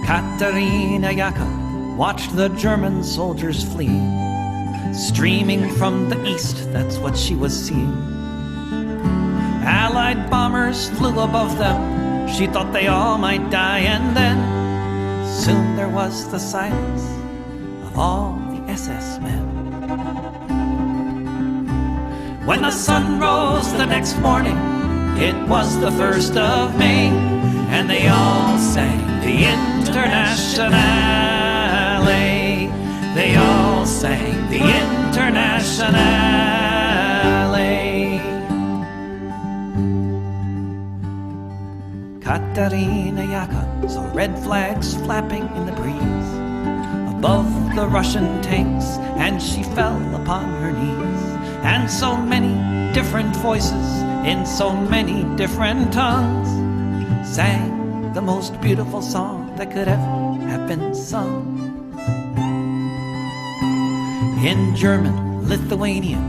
Katerina Yaka watched the German soldiers flee. Streaming from the east, that's what she was seeing. Allied bombers flew above them. She thought they all might die, and then soon there was the silence of all the SS men. When the sun rose the next morning, it was the 1st of May, and they all sang the Internationale. They all sang the Internationale. Katerina Yaka saw red flags flapping in the breeze above the Russian tanks, and she fell upon her knees. And so many different voices in so many different tongues sang the most beautiful song that could ever have been sung. In German, Lithuanian,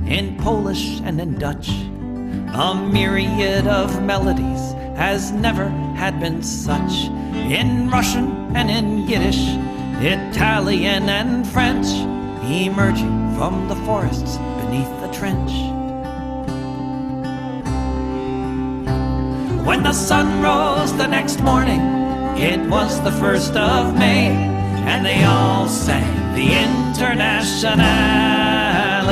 in Polish and in Dutch, a myriad of melodies has never had been such. In Russian and in Yiddish, Italian and French, emerging from the forests beneath the trench. When the sun rose the next morning, it was the 1st of May, and they all sang the Internationale.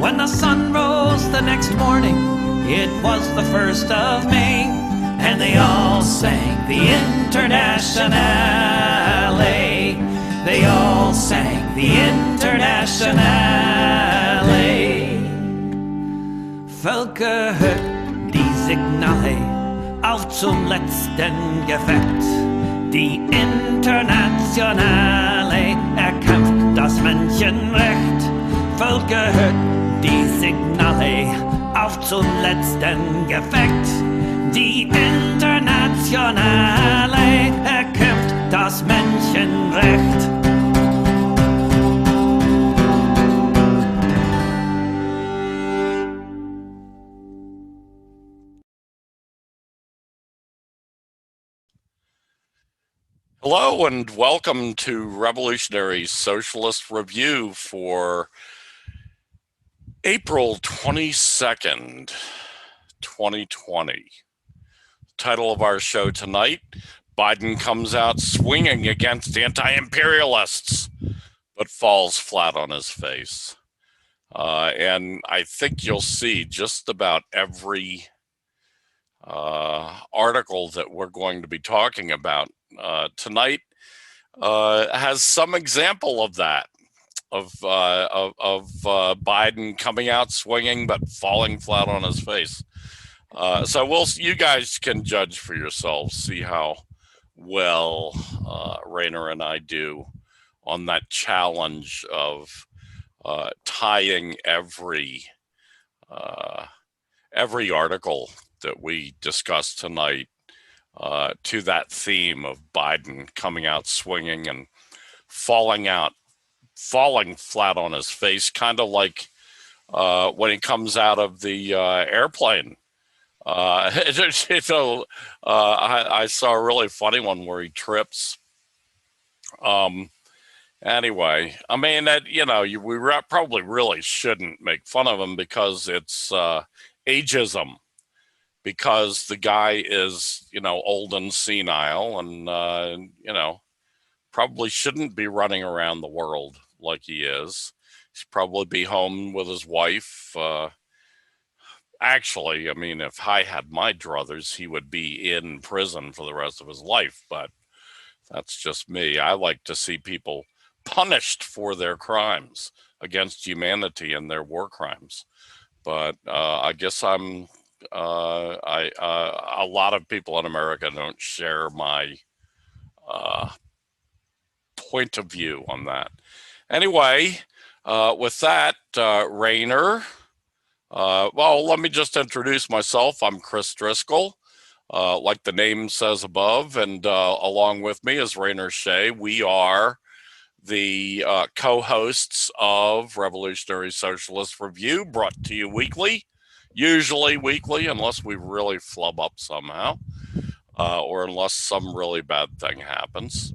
When the sun rose the next morning, it was the 1st of May, and they all sang the Internationale. They all sang the Internationale. Völker hört die Signale auf zum letzten Gefecht. Die Internationale erkämpft das Menschenrecht. Völker hört die Signale auf zum letzten Gefecht. Die Internationale erkämpft das Menschenrecht. Hello and welcome to Revolutionary Socialist Review for April 22nd, 2020. The title of our show tonight, Biden comes out swinging against anti-imperialists, but falls flat on his face. And I think you'll see just about every article that we're going to be talking about tonight has some example of that, of Biden coming out swinging but falling flat on his face. So you guys can judge for yourselves, see how well Rainer and I do on that challenge of tying every article that we discuss tonight to that theme of Biden coming out swinging and falling flat on his face, kind of like when he comes out of the airplane. I saw a really funny one where he trips. Anyway, I mean, we probably really shouldn't make fun of him because it's ageism. Because the guy is, old and senile and, probably shouldn't be running around the world like he is. He should probably be home with his wife. Actually, I mean, if I had my druthers, he would be in prison for the rest of his life. But that's just me. I like to see people punished for their crimes against humanity and their war crimes. But I guess a lot of people in America don't share my point of view on that. Anyway, with that, Rainer, well, let me just introduce myself. I'm Chris Driscoll, like the name says above, and along with me is Rainer Shea. We are the co-hosts of Revolutionary Socialist Review, brought to you weekly. Usually weekly, unless we really flub up somehow. or unless some really bad thing happens.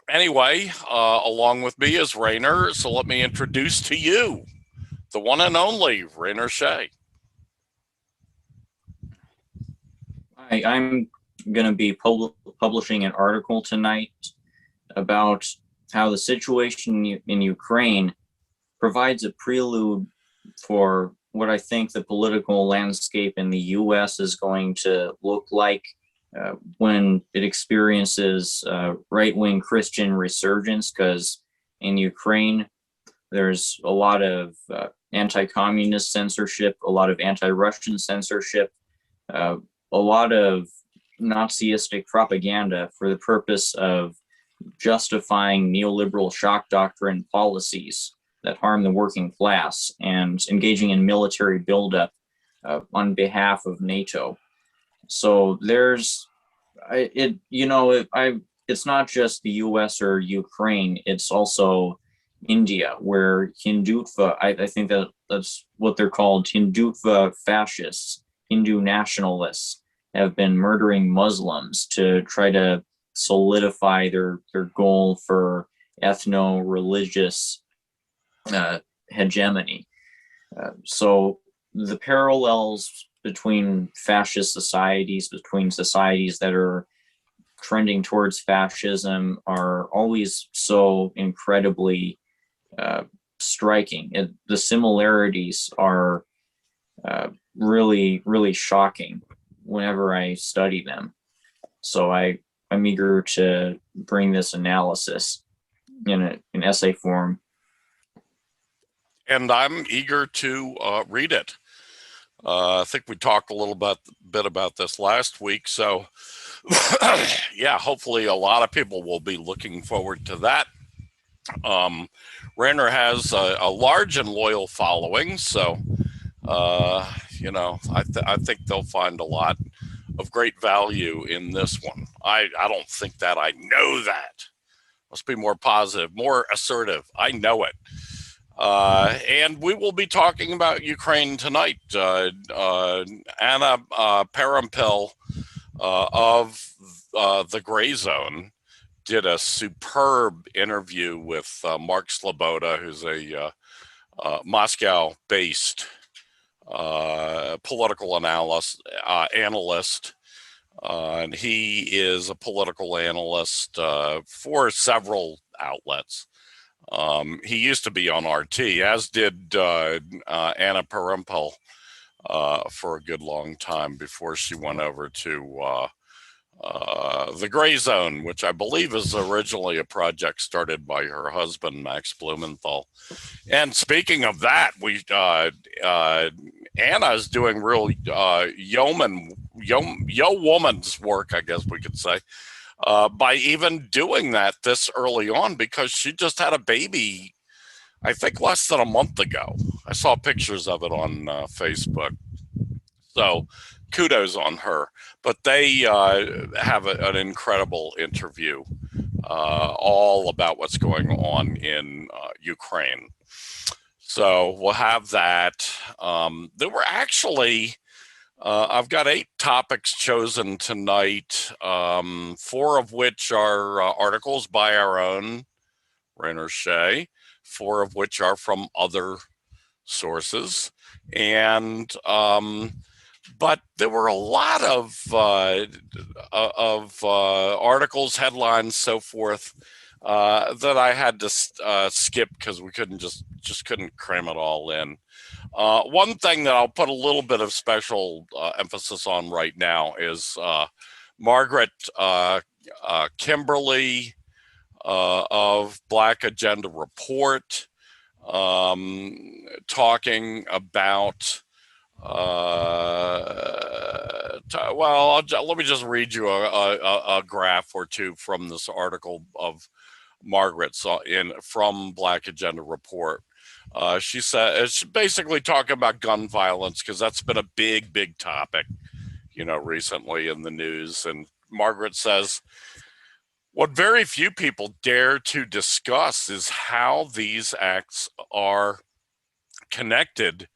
Anyway, along with me is Rainer, so let me introduce to you the one and only Rainer Shea. I'm going to be publishing an article tonight about how the situation in Ukraine provides a prelude for what I think the political landscape in the US is going to look like when it experiences right-wing Christian resurgence, because in Ukraine, there's a lot of anti-communist censorship, a lot of anti-Russian censorship, a lot of Nazistic propaganda for the purpose of justifying neoliberal shock doctrine policies that harm the working class and engaging in military buildup on behalf of NATO. So it's not just the US or Ukraine, it's also India, where Hindutva, I think that's what they're called, Hindutva fascists, Hindu nationalists, have been murdering Muslims to try to solidify their goal for ethno-religious hegemony. So the parallels between fascist societies, between societies that are trending towards fascism, are always so incredibly striking. The similarities are really, really shocking whenever I study them. So I'm eager to bring this analysis in an essay form. And I'm eager to read it. I think we talked a little bit about this last week. So yeah, hopefully a lot of people will be looking forward to that. Rainer has a large and loyal following. So, I think they'll find a lot of great value in this one. I don't think that. I know that. Must be more positive, more assertive. I know it. And we will be talking about Ukraine tonight. Anna Parampil of the Gray Zone did a superb interview with Mark Sloboda, who's a Moscow-based political analyst, and he is a political analyst for several outlets. He used to be on RT, as did Anna Parampil for a good long time before she went over to the Gray Zone, which I believe is originally a project started by her husband, Max Blumenthal. And speaking of that, Anna is doing real woman's work, I guess we could say, by even doing that this early on, because she just had a baby, I think less than a month ago. I saw pictures of it on Facebook. So kudos on her. But they have an incredible interview all about what's going on in Ukraine. So we'll have that. There were actually, I've got 8 topics chosen tonight, 4 of which are articles by our own Rainer Shea, 4 of which are from other sources. And but there were a lot of articles, headlines, so forth, that I had to skip because we just couldn't cram it all in. One thing that I'll put a little bit of special emphasis on right now is Margaret Kimberley of Black Agenda Report, talking about let me just read you a graph or two from this article of Margaret's from Black Agenda Report. She said it's basically talking about gun violence, because that's been a big topic, recently in the news. And Margaret says, what very few people dare to discuss is how these acts are connected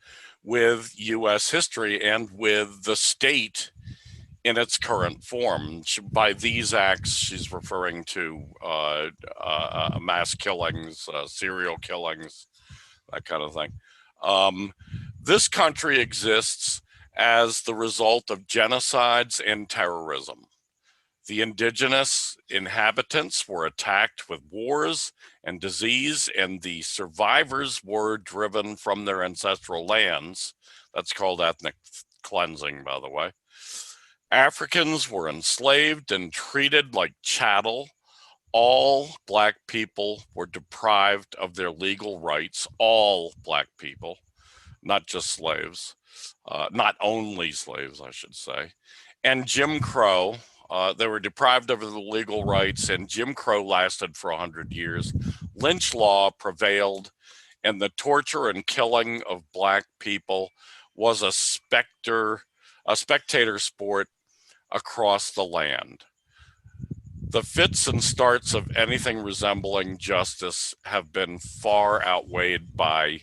with U.S. history and with the state in its current form. By these acts, she's referring to mass killings, serial killings, that kind of thing. This country exists as the result of genocides and terrorism. The indigenous inhabitants were attacked with wars and disease, and the survivors were driven from their ancestral lands. That's called ethnic cleansing, by the way. Africans were enslaved and treated like chattel. All Black people were deprived of their legal rights. All Black people, not just slaves, not only slaves, I should say. And Jim Crow, they were deprived of their legal rights, and Jim Crow lasted for 100 years. Lynch law prevailed, and the torture and killing of Black people was a spectator sport across the land. The fits and starts of anything resembling justice have been far outweighed by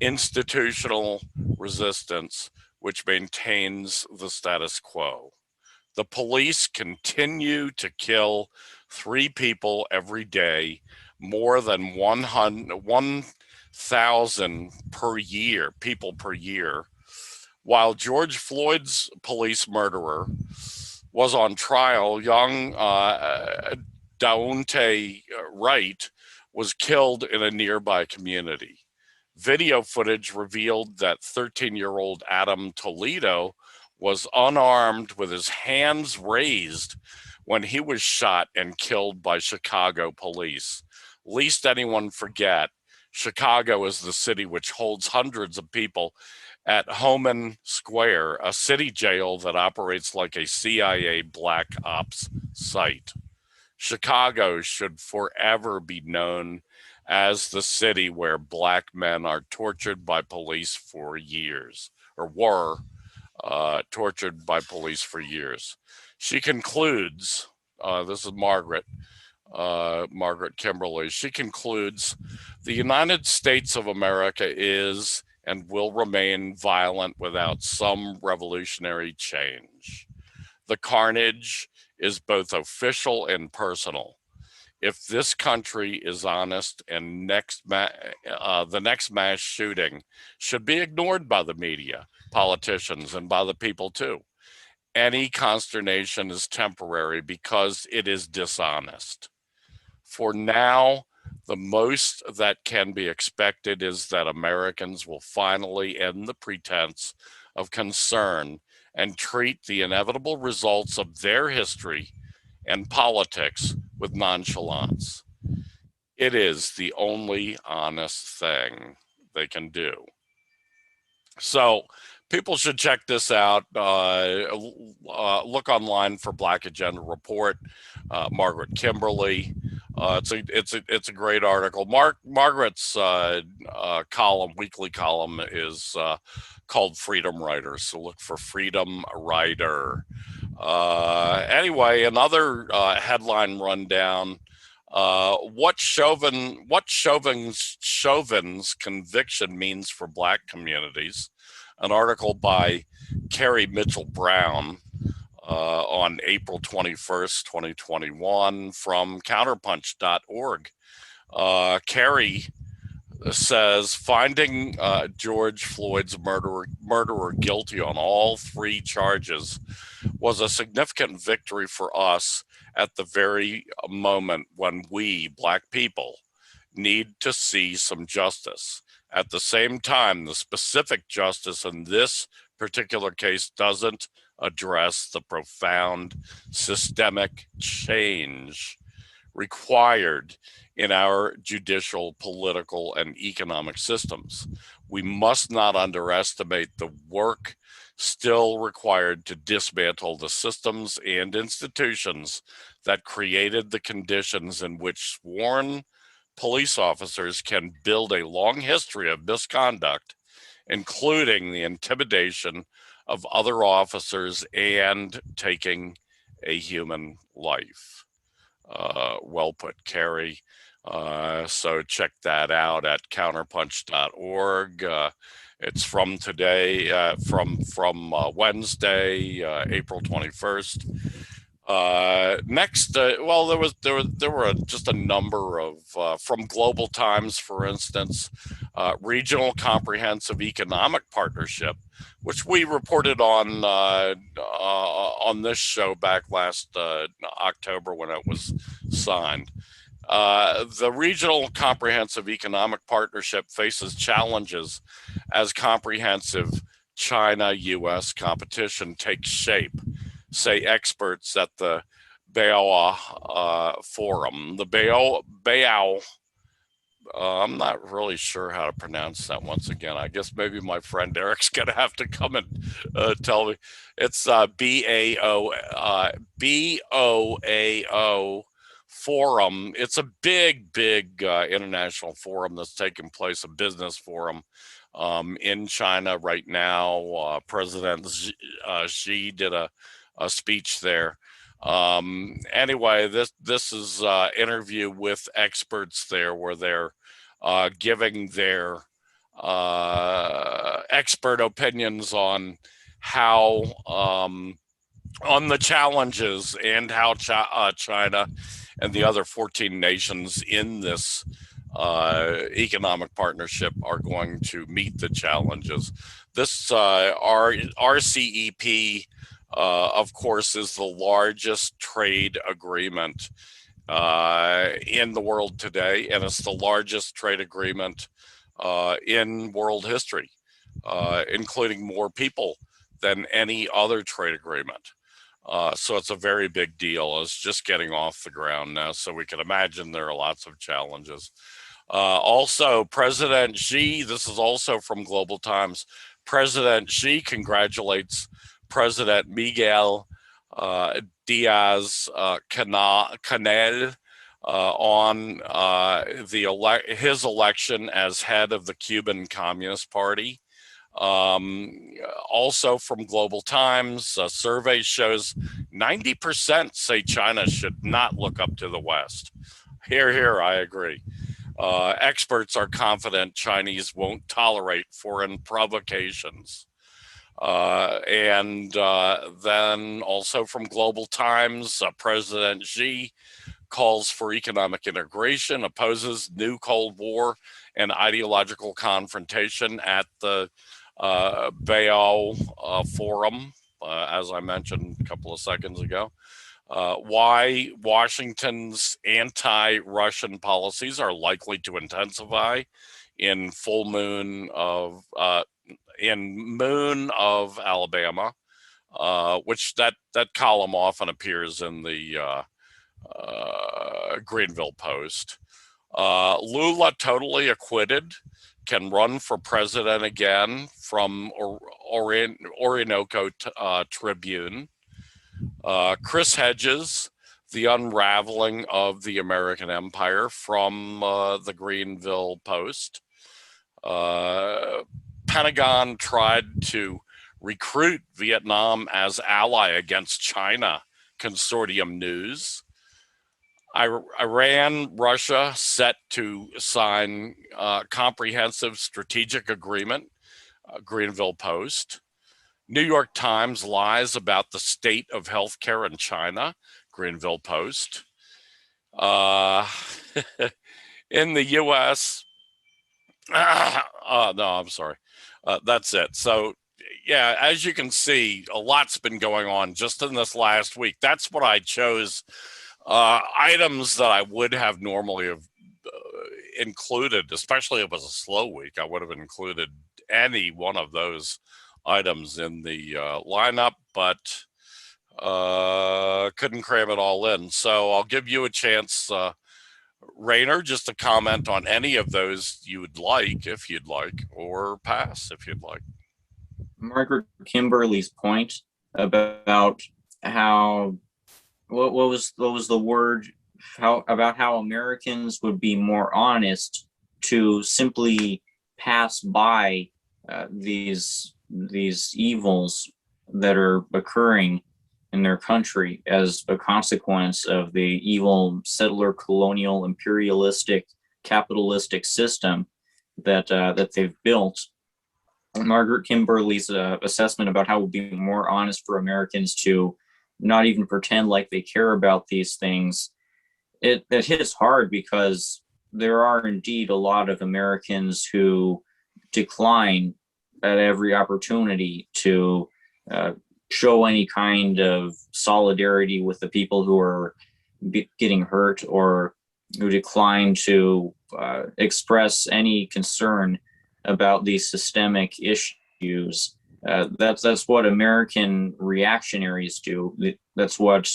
institutional resistance, which maintains the status quo. The police continue to kill 3 people every day, more than 1,000 per year, people per year, while George Floyd's police murderer was on trial. Young Daunte Wright was killed in a nearby community. Video footage revealed that 13-year-old Adam Toledo was unarmed with his hands raised when he was shot and killed by Chicago police. Lest anyone forget, Chicago is the city which holds hundreds of people at Homan Square, a city jail that operates like a CIA Black Ops site. Chicago should forever be known as the city where Black men are tortured by police for years, or were tortured by police for years. She concludes, this is Margaret Kimberley, she concludes, the United States of America is and will remain violent without some revolutionary change. The carnage is both official and personal. If this country is honest, and the next mass shooting should be ignored by the media, politicians, and by the people too. Any consternation is temporary because it is dishonest. For now, the most that can be expected is that Americans will finally end the pretense of concern and treat the inevitable results of their history and politics with nonchalance. It is the only honest thing they can do. So people should check this out. Look online for Black Agenda Report, Margaret Kimberley. It's a great article. Margaret's column, weekly column, is called Freedom Writer. So look for Freedom Writer. Anyway, another headline rundown. What Chauvin's conviction means for Black communities. An article by Carrie Mitchell Brown on April 21st, 2021 from counterpunch.org. Carrie says finding George Floyd's murderer guilty on all 3 charges was a significant victory for us at the very moment when we, Black people, need to see some justice. At the same time, the specific justice in this particular case doesn't address the profound systemic change required in our judicial, political, and economic systems. We must not underestimate the work still required to dismantle the systems and institutions that created the conditions in which sworn police officers can build a long history of misconduct, including the intimidation of other officers and taking a human life. Well put, Carrie. So check that out at counterpunch.org. It's from today, from Wednesday, April 21st. Next, well, there were just a number of from Global Times, for instance, Regional Comprehensive Economic Partnership, which we reported on this show back last October when it was signed. The Regional Comprehensive Economic Partnership faces challenges as comprehensive China-U.S. competition takes shape, say experts at the Beow Forum. The Beow, I'm not really sure how to pronounce that once again. I guess maybe my friend Eric's going to have to come and tell me. It's BOAO Forum. It's a big international forum that's taking place, a business forum in China right now. President Xi did a speech there. Anyway, this is interview with experts there where they're giving their expert opinions on how on the challenges and how China and the other 14 nations in this economic partnership are going to meet the challenges. This RCEP, of course, is the largest trade agreement in the world today, and it's the largest trade agreement in world history, including more people than any other trade agreement. So it's a very big deal. It's just getting off the ground now, so we can imagine there are lots of challenges. Also, President Xi, this is also from Global Times, President Xi congratulates President Miguel Diaz-Canel on his election as head of the Cuban Communist Party. Also from Global Times, a survey shows 90% say China should not look up to the West. Here, I agree. Experts are confident Chinese won't tolerate foreign provocations. And then also from Global Times, President Xi calls for economic integration, opposes new Cold War and ideological confrontation at the Beow Forum, as I mentioned a couple of seconds ago. Why Washington's anti-Russian policies are likely to intensify in Moon of Alabama, which that column often appears in the Greenville Post. Lula totally acquitted, can run for president again from Orinoco Tribune. Chris Hedges, the unraveling of the American empire from the Greenville Post. Pentagon tried to recruit Vietnam as ally against China, Consortium News. Iran, Russia set to sign comprehensive strategic agreement, Greenville Post. New York Times lies about the state of healthcare in China, Greenville Post. In the U.S., no, I'm sorry. That's it. So, yeah, as you can see, a lot's been going on just in this last week. That's what I chose. Items that I would have normally have included, especially if it was a slow week, I would have included any one of those items in the lineup, but couldn't cram it all in. So I'll give you a chance, Rainer, just to comment on any of those you would like, if you'd like, or pass if you'd like. Margaret Kimberley's point about how what was the word, about how Americans would be more honest to simply pass by these evils that are occurring in their country as a consequence of the evil settler, colonial, imperialistic, capitalistic system that they've built. Margaret Kimberley's assessment about how it would be more honest for Americans to not even pretend like they care about these things, it hits hard because there are indeed a lot of Americans who decline at every opportunity to show any kind of solidarity with the people who are getting hurt, or who decline to express any concern about these systemic issues. That's what American reactionaries do. That's what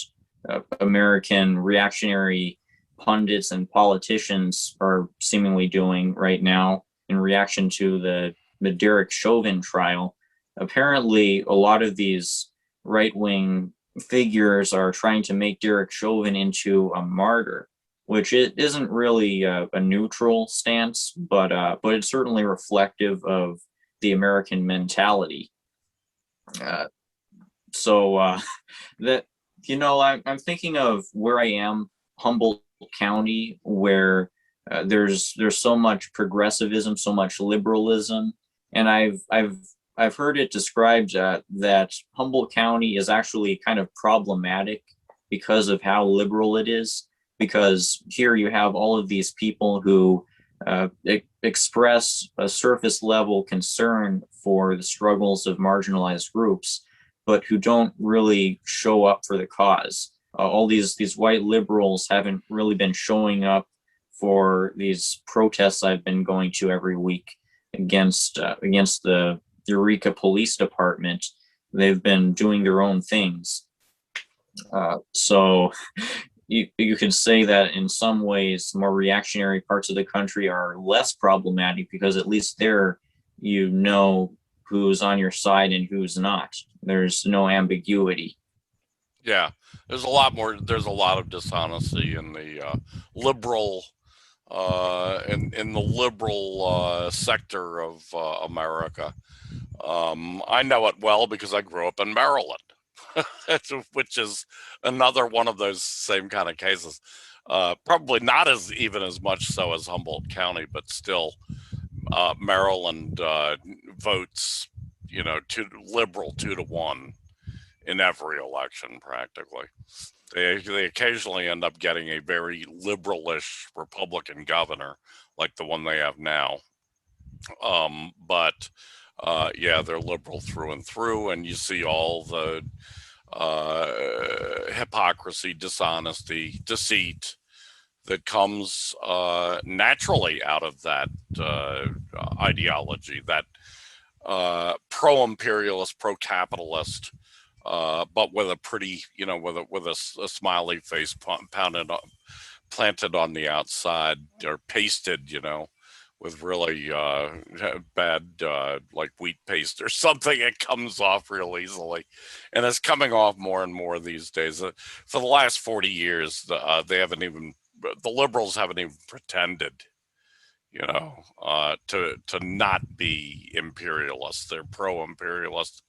American reactionary pundits and politicians are seemingly doing right now in reaction to the Derek Chauvin trial. Apparently, a lot of these right-wing figures are trying to make Derek Chauvin into a martyr, which it isn't really a neutral stance, but it's certainly reflective of the American mentality. That, I'm thinking of where I am, Humboldt County, where there's so much progressivism, so much liberalism, and I've heard it described that Humboldt County is actually kind of problematic because of how liberal it is. Because here you have all of these people who express a surface level concern for the struggles of marginalized groups, but who don't really show up for the cause. All these white liberals haven't really been showing up for these protests I've been going to every week against the Eureka Police Department. They've been doing their own things. So you could say that in some ways, more reactionary parts of the country are less problematic because at least there, who's on your side and who's not. There's no ambiguity. Yeah, there's a lot of dishonesty in the liberal in the liberal sector of America. I know it well because I grew up in Maryland, which is another one of those same kind of cases. Probably not even as much so as Humboldt County, but still, Maryland votes, liberal 2-to-1 in every election practically. They occasionally end up getting a very liberalish Republican governor, like the one they have now. But they're liberal through and through, and you see all the hypocrisy, dishonesty, deceit that comes naturally out of that ideology, that pro-imperialist, pro-capitalist, but with a pretty, with a smiley face planted on the outside, or pasted, with really bad, like wheat paste or something. It comes off real easily, and it's coming off more and more these days. For the last 40 years, the liberals haven't even pretended, to not be imperialists. They're pro-imperialist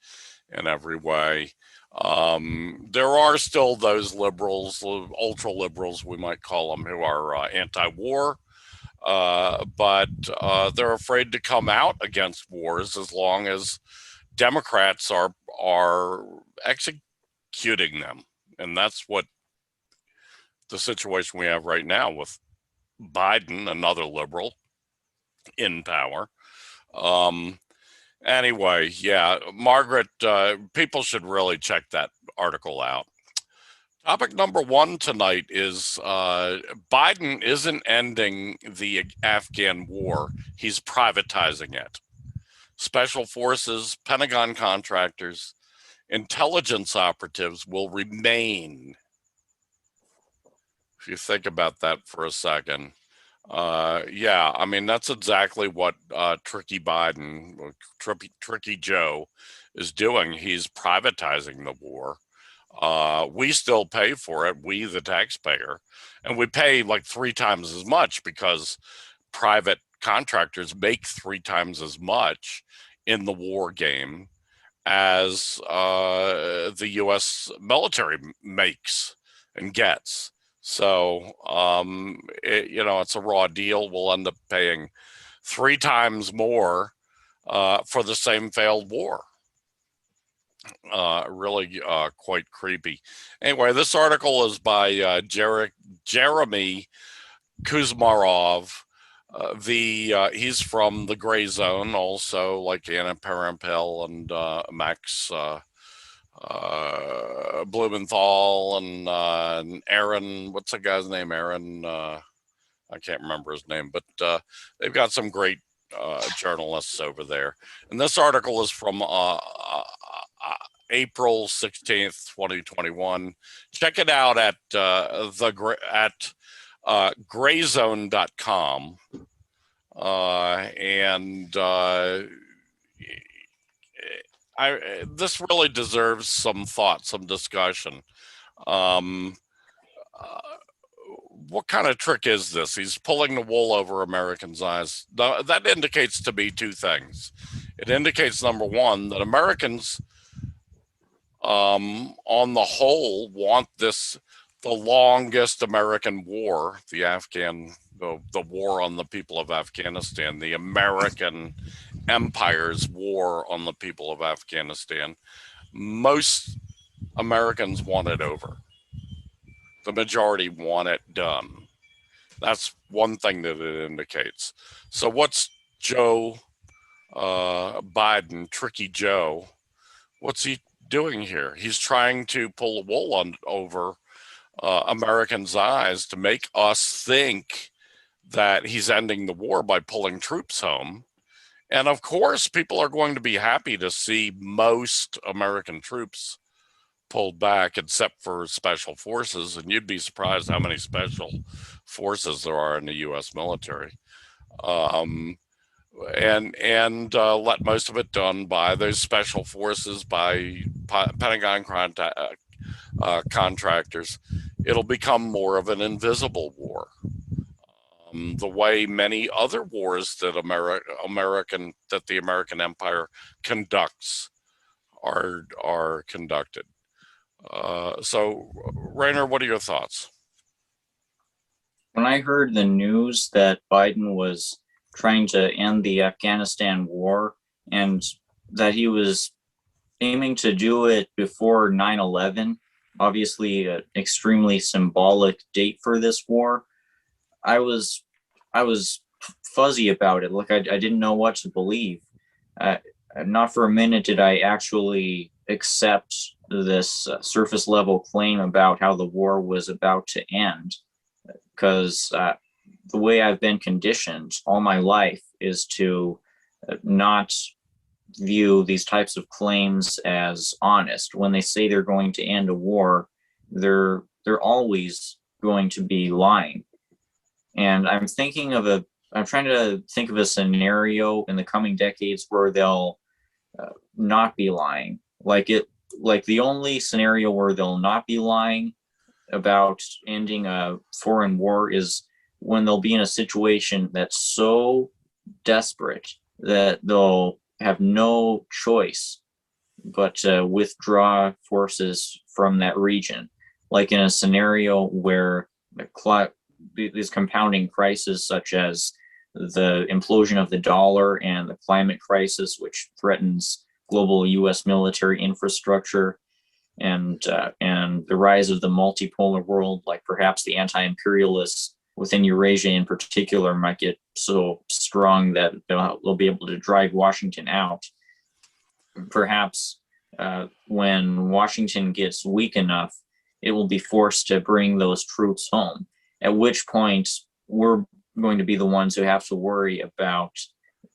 in every way. There are still those liberals, ultra liberals, we might call them, who are anti-war. But they're afraid to come out against wars as long as Democrats are executing them. And that's what the situation we have right now with Biden, another liberal, in power. Anyway, Margaret, people should really check that article out. Topic number 1 tonight is Biden isn't ending the Afghan war. He's privatizing it. Special forces, Pentagon contractors, intelligence operatives will remain. If you think about that for a second. That's exactly what Tricky Biden, Tricky Joe, is doing. He's privatizing the war. We still pay for it, we the taxpayer, and we pay like 3 times as much because private contractors make 3 times as much in the war game as the U.S. military makes and gets. So, it's a raw deal. We'll end up paying 3 times more for the same failed war. Really quite creepy. Anyway, this article is by Jeremy Kuzmarov. He's from the Gray Zone, also like Anna Parampel and Max Blumenthal and Aaron. What's the guy's name? Aaron. I can't remember his name, but they've got some great journalists over there. And this article is from April 16th, 2021. Check it out at grayzone.com. This really deserves some thought, some discussion. What kind of trick is this? He's pulling the wool over Americans' eyes. That indicates to me two things. It indicates, number one, that Americans, on the whole, want the longest American war, the war on the people of Afghanistan, the American empire's war on the people of Afghanistan. Most Americans want it over. The majority want it done. That's one thing that it indicates. So what's Joe Biden, Tricky Joe, what's he doing here? He's trying to pull the wool over Americans' eyes to make us think that he's ending the war by pulling troops home. And of course, people are going to be happy to see most American troops pulled back, except for special forces. And you'd be surprised how many special forces there are in the U.S. military. And let most of it done by those special forces, by Pentagon contractors. It'll become more of an invisible war, the way many other wars that the American empire conducts are conducted. So, Rainer, what are your thoughts? When I heard the news that Biden was trying to end the Afghanistan war and that he was aiming to do it before 9/11, obviously an extremely symbolic date for this war, I was fuzzy about it. Like I didn't know what to believe. Not for a minute did I actually accept this surface level claim about how the war was about to end, because the way I've been conditioned all my life is to not view these types of claims as honest. When they say they're going to end a war, they're always going to be lying. And I'm trying to think of a scenario in the coming decades where they'll not be lying. Like the only scenario where they'll not be lying about ending a foreign war is when they'll be in a situation that's so desperate that they'll have no choice but to withdraw forces from that region. Like in a scenario where these compounding crises, such as the implosion of the dollar and the climate crisis, which threatens global U.S. military infrastructure, and the rise of the multipolar world, like perhaps the anti-imperialists within Eurasia in particular might get so strong that they'll be able to drive Washington out. Perhaps when Washington gets weak enough, it will be forced to bring those troops home, at which point we're going to be the ones who have to worry about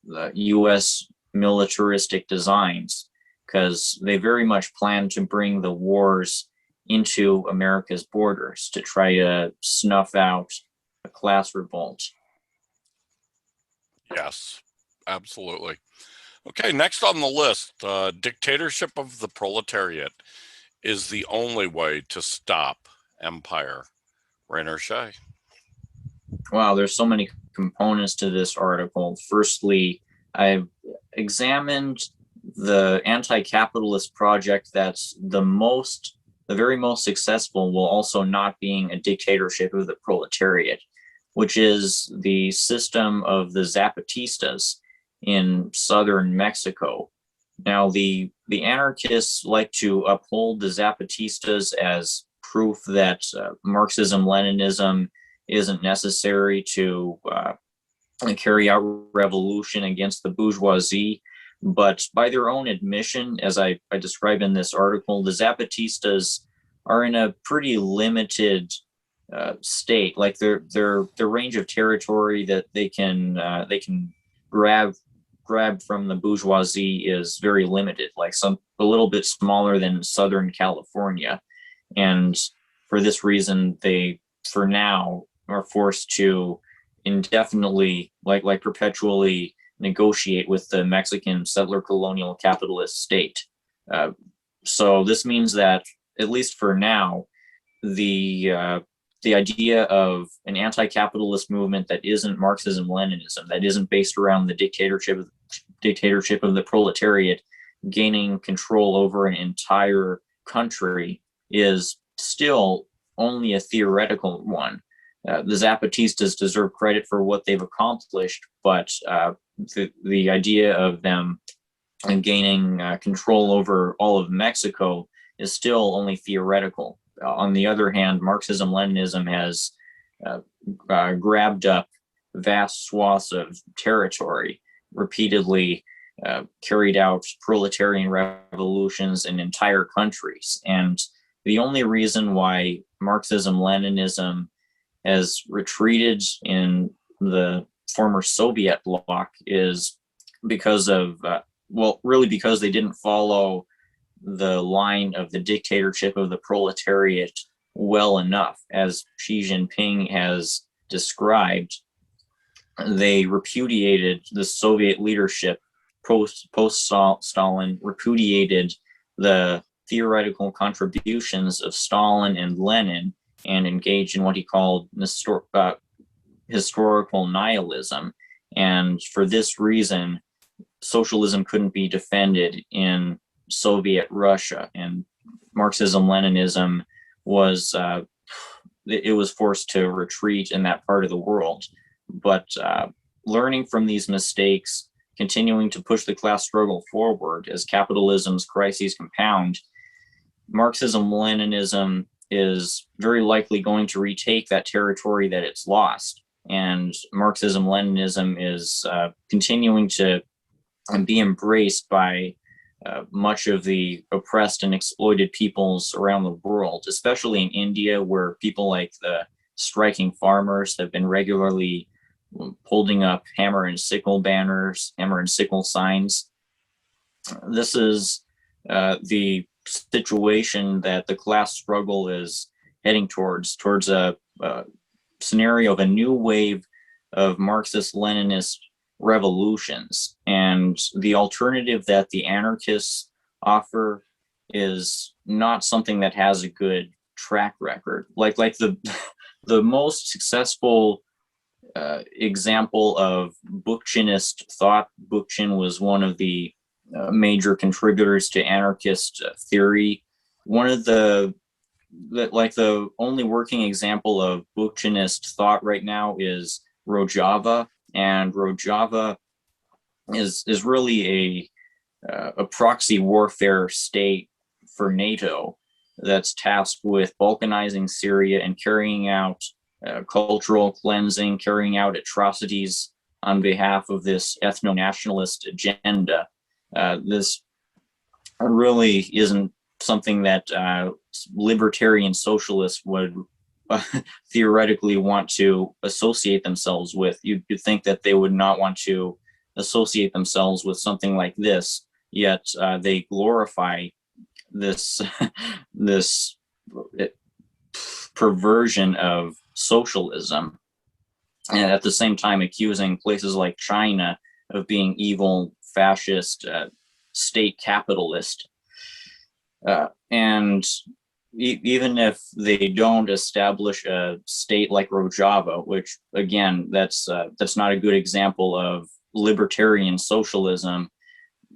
the U.S. militaristic designs, because they very much plan to bring the wars into America's borders to try to snuff out a class revolt. Yes, absolutely. Okay, next on the list, dictatorship of the proletariat is the only way to stop empire. Rainer Shea. Wow, there's so many components to this article. Firstly, I've examined the anti-capitalist project that's the very most successful, while also not being a dictatorship of the proletariat, which is the system of the Zapatistas in southern Mexico. Now, the anarchists like to uphold the Zapatistas as proof that Marxism-Leninism isn't necessary to carry out revolution against the bourgeoisie. But by their own admission, as I describe in this article, the Zapatistas are in a pretty limited state. Like their range of territory that they can grab from the bourgeoisie is very limited, like a little bit smaller than Southern California. And for this reason, they, for now, are forced to indefinitely, like perpetually negotiate with the Mexican settler colonial capitalist state. So this means that, at least for now, the idea of an anti-capitalist movement that isn't Marxism-Leninism, that isn't based around the dictatorship of the proletariat gaining control over an entire country, is still only a theoretical one. The Zapatistas deserve credit for what they've accomplished, but the idea of them gaining control over all of Mexico is still only theoretical. On the other hand, Marxism-Leninism has grabbed up vast swaths of territory, repeatedly carried out proletarian revolutions in entire countries. And the only reason why Marxism-Leninism has retreated in the former Soviet bloc is because of, really because they didn't follow the line of the dictatorship of the proletariat well enough. As Xi Jinping has described, they repudiated the Soviet leadership post-Stalin, repudiated the theoretical contributions of Stalin and Lenin, and engaged in what he called historical nihilism. And for this reason, socialism couldn't be defended in Soviet Russia, and Marxism-Leninism was forced to retreat in that part of the world. But learning from these mistakes, continuing to push the class struggle forward as capitalism's crises compound, Marxism-Leninism is very likely going to retake that territory that it's lost. And Marxism-Leninism is continuing to be embraced by much of the oppressed and exploited peoples around the world, especially in India, where people like the striking farmers have been regularly holding up hammer and sickle banners, hammer and sickle signs. This is the situation that the class struggle is heading towards a scenario of a new wave of Marxist-Leninist revolutions. And the alternative that the anarchists offer is not something that has a good track record. Like the most successful example of Bookchinist thought. Bookchin was one of the major contributors to anarchist theory. One of the only working example of Bookchinist thought right now is Rojava, and Rojava is really a proxy warfare state for NATO that's tasked with balkanizing Syria and carrying out cultural cleansing, carrying out atrocities on behalf of this ethno-nationalist agenda. This really isn't something that libertarian socialists would theoretically want to associate themselves with. You'd think that they would not want to associate themselves with something like this, yet they glorify this this perversion of socialism, and at the same time accusing places like China of being evil, fascist, state capitalist. And even if they don't establish a state like Rojava, which again, that's not a good example of libertarian socialism,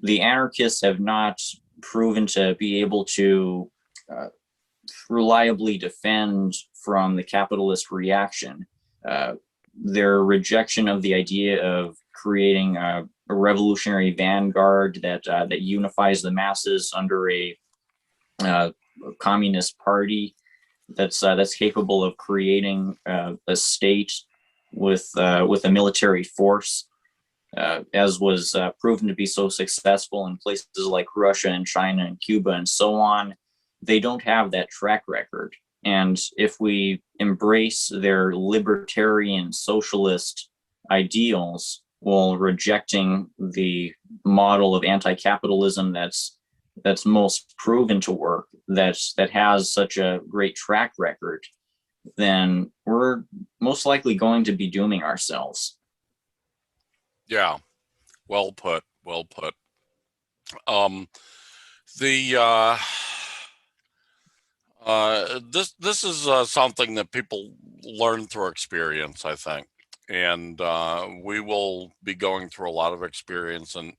the anarchists have not proven to be able to reliably defend from the capitalist reaction. Their rejection of the idea of creating revolutionary vanguard that unifies the masses under a communist party that's capable of creating a state with a military force, as was proven to be so successful in places like Russia and China and Cuba and so on. They don't have that track record. And if we embrace their libertarian socialist ideals while rejecting the model of anti-capitalism that's most proven to work, that has such a great track record, then we're most likely going to be dooming ourselves. Yeah, well put. Well put. This is something that people learn through experience, I think, and we will be going through a lot of experience, and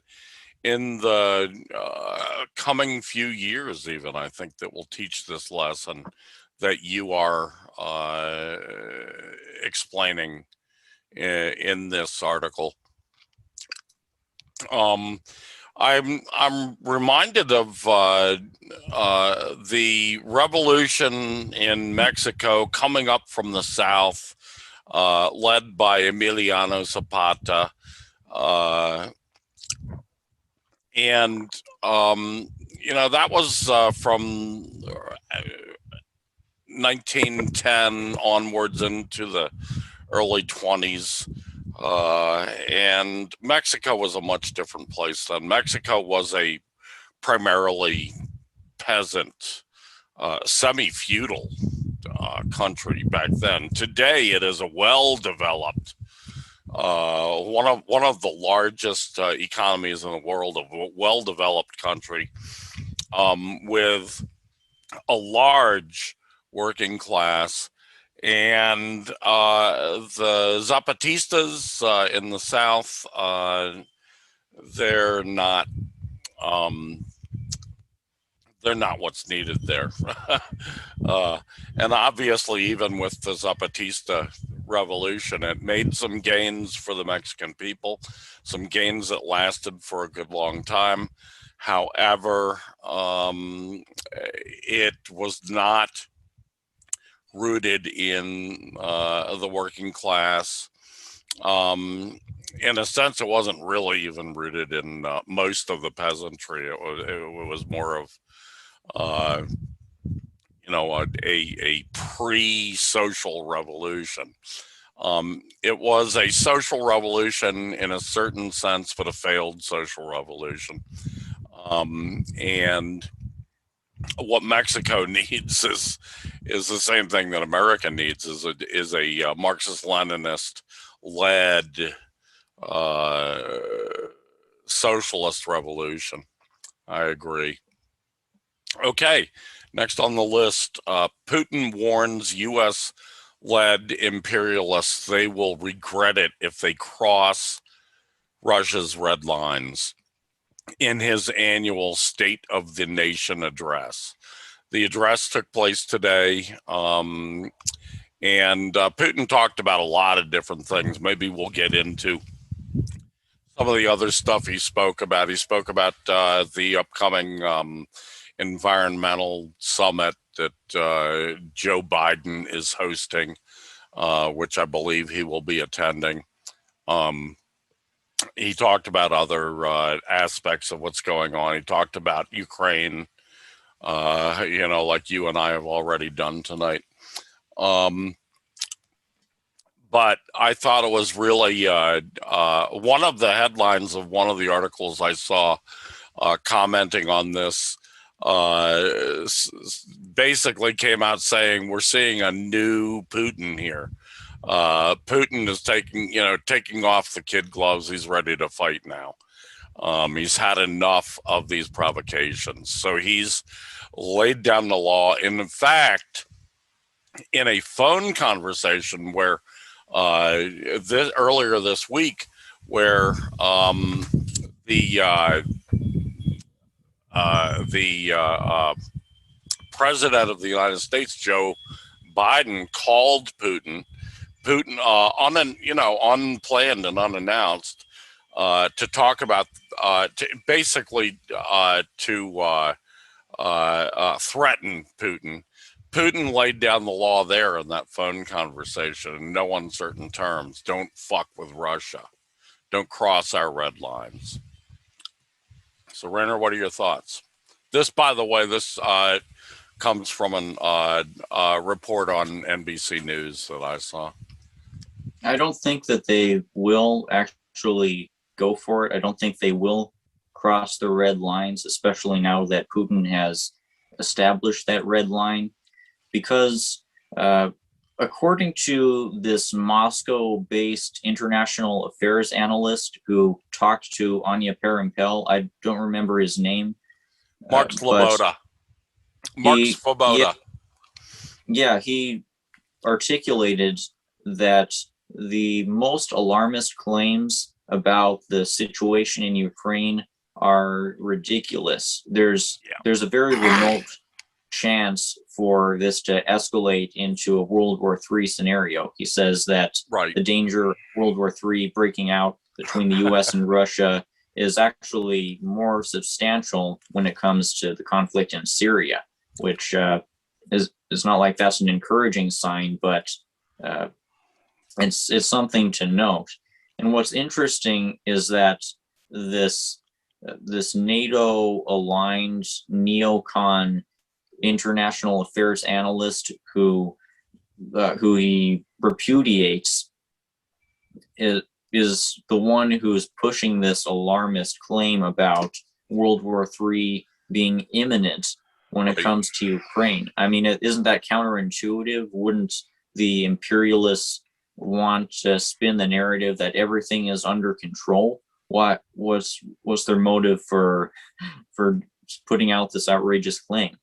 in the coming few years, even, I think that will teach this lesson that you are explaining in this article. I'm reminded of the revolution in Mexico coming up from the south, led by Emiliano Zapata, and that was from 1910 onwards into the early 20s. And Mexico was a much different place then. Mexico was a primarily peasant, semi-feudal country back then. Today, it is a well-developed, one of the largest economies in the world, a well-developed country, with a large working class. And the Zapatistas in the south, they're not what's needed there. And obviously, even with the Zapatista revolution, it made some gains for the Mexican people, some gains that lasted for a good long time. However, it was not rooted in the working class. In a sense, it wasn't really even rooted in most of the peasantry. It was more of, a pre-social revolution. It was a social revolution in a certain sense, but a failed social revolution. And what Mexico needs is the same thing that America needs, is a Marxist-Leninist led socialist revolution. I agree. Okay, next on the list, Putin warns U.S. led imperialists they will regret it if they cross Russia's red lines, in his annual State of the Nation address. The address took place today, and Putin talked about a lot of different things. Maybe we'll get into some of the other stuff he spoke about. He spoke about the upcoming environmental summit that Joe Biden is hosting, which I believe he will be attending. He talked about other aspects of what's going on. He talked about Ukraine, like you and I have already done tonight. But I thought it was really one of the headlines of one of the articles I saw commenting on this basically came out saying we're seeing a new Putin here. Putin is taking off the kid gloves. He's ready to fight now. He's had enough of these provocations. So he's laid down the law. And in fact, in a phone conversation where earlier this week, where the president of the United States, Joe Biden, called Putin, unplanned and unannounced, to talk about, to basically to threaten Putin. Putin laid down the law there in that phone conversation in no uncertain terms. Don't fuck with Russia. Don't cross our red lines. So, Rainer, what are your thoughts? This, by the way, this comes from a report on NBC News that I saw. I don't think that they will actually go for it. I don't think they will cross the red lines, especially now that Putin has established that red line, because according to this Moscow-based international affairs analyst who talked to Anya Parampel, I don't remember his name. Mark Svoboda. Mark Svoboda. Yeah, he articulated that the most alarmist claims about the situation in Ukraine are ridiculous. There's a very remote chance for this to escalate into a World War III scenario. He says that the danger of World War III breaking out between the US and Russia is actually more substantial when it comes to the conflict in Syria, which is not like that's an encouraging sign, but it's something to note. And what's interesting is that this NATO aligned neocon international affairs analyst who he repudiates is the one who's pushing this alarmist claim about World War III being imminent when it comes to Ukraine. I mean, isn't that counterintuitive? Wouldn't the imperialists want to spin the narrative that everything is under control? What was their motive for putting out this outrageous claim?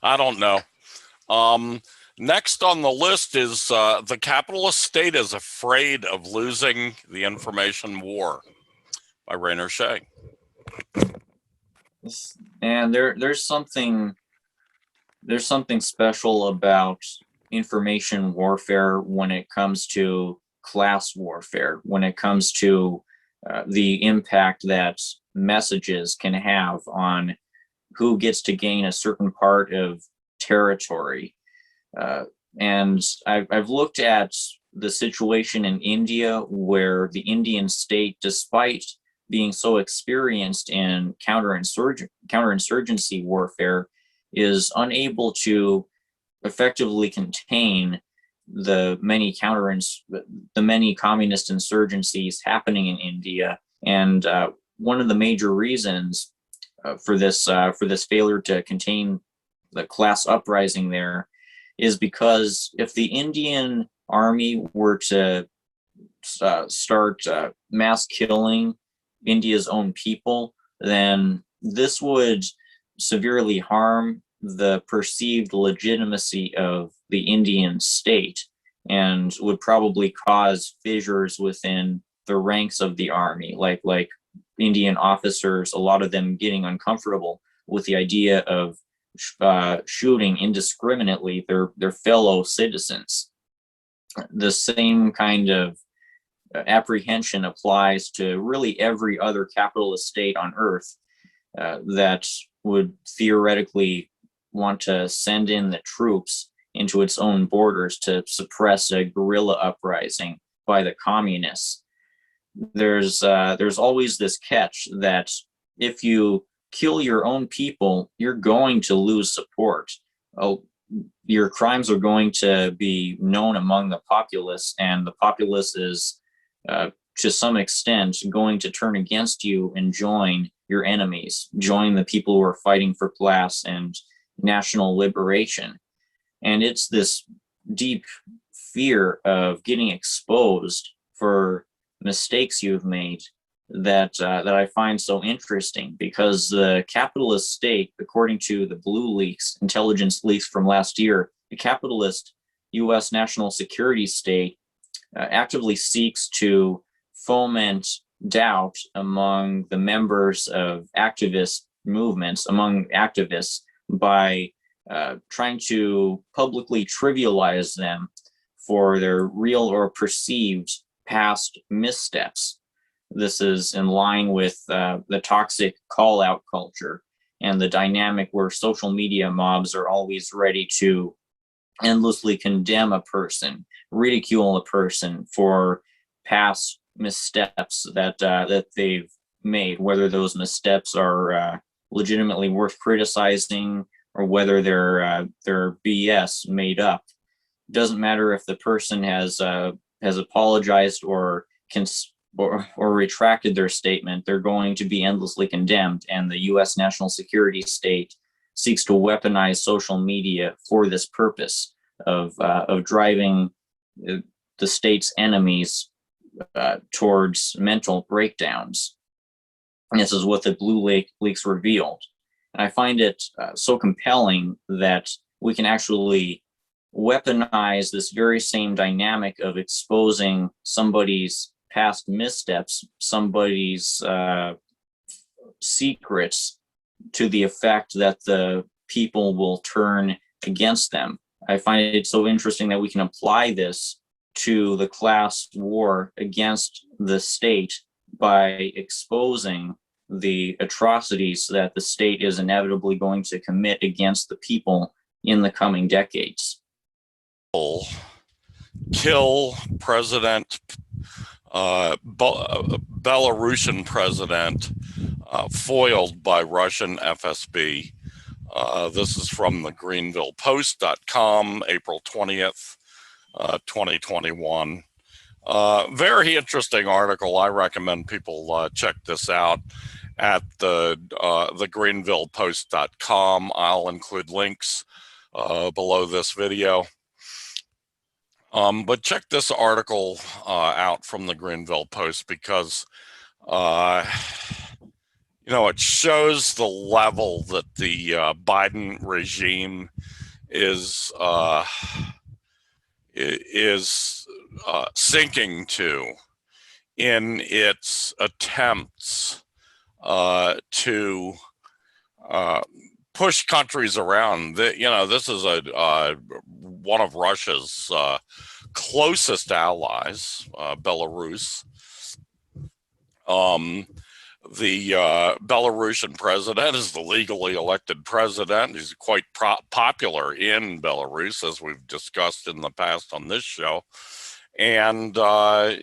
I don't know. Next on the list is the capitalist state is afraid of losing the information war by Rainer Shea. And there's something special about information warfare when it comes to class warfare, when it comes to the impact that messages can have on who gets to gain a certain part of territory. And I've looked at the situation in India, where the Indian state, despite being so experienced in counterinsurgency warfare, is unable to effectively contain the many communist insurgencies happening in India. And one of the major reasons for this failure to contain the class uprising there is because if the Indian army were to start mass killing India's own people, then this would severely harm the perceived legitimacy of the Indian state and would probably cause fissures within the ranks of the army, like Indian officers, a lot of them getting uncomfortable with the idea of shooting indiscriminately their fellow citizens. The same kind of apprehension applies to really every other capitalist state on earth that would theoretically want to send in the troops into its own borders to suppress a guerrilla uprising by the communists. There's always this catch that if you kill your own people, you're going to lose support. Your crimes are going to be known among the populace, and the populace is to some extent going to turn against you and join your enemies, join the people who are fighting for class and national liberation. And it's this deep fear of getting exposed for mistakes you've made that I find so interesting, because the capitalist state, according to the Blue Leaks, intelligence leaks from last year, the capitalist U.S. national security state actively seeks to foment doubt among the members of activist movements, among activists, by trying to publicly trivialize them for their real or perceived past missteps. this is in line with the toxic call-out culture and the dynamic where social media mobs are always ready to endlessly condemn a person, ridicule a person for past missteps that they've made, whether those missteps are legitimately worth criticizing or whether they're BS made up. It doesn't matter if the person has apologized or retracted their statement; they're going to be endlessly condemned. And the U.S. national security state seeks to weaponize social media for this purpose of driving the state's enemies towards mental breakdowns. And this is what the Blue Leaks revealed. And I find it so compelling that we can actually weaponize this very same dynamic of exposing somebody's past missteps, somebody's secrets, to the effect that the people will turn against them. I find it so interesting that we can apply this to the class war against the state by exposing the atrocities that the state is inevitably going to commit against the people in the coming decades. Kill President, Belarusian President, foiled by Russian FSB. This is from the greenvillepost.com, April 20th, 2021. Very interesting article. I recommend people check this out at the greenvillepost.com. I'll include links below this video. But check this article out from the Greenville Post because it shows the level that the Biden regime is sinking to in its attempts to push countries around. This is one of Russia's closest allies, Belarus. The Belarusian president is the legally elected president. He's quite popular in Belarus, as we've discussed in the past on this show. And the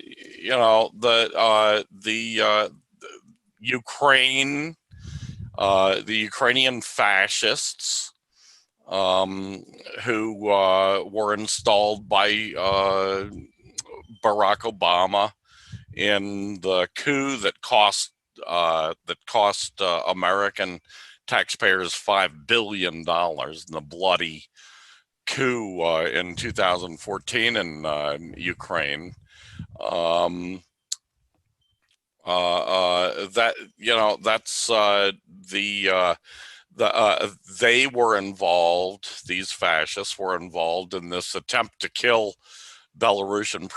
Ukrainian fascists who were installed by Barack Obama in the coup that cost American taxpayers $5 billion in the bloody coup in 2014 in Ukraine. They were involved. These fascists were involved in this attempt to kill the Belarusian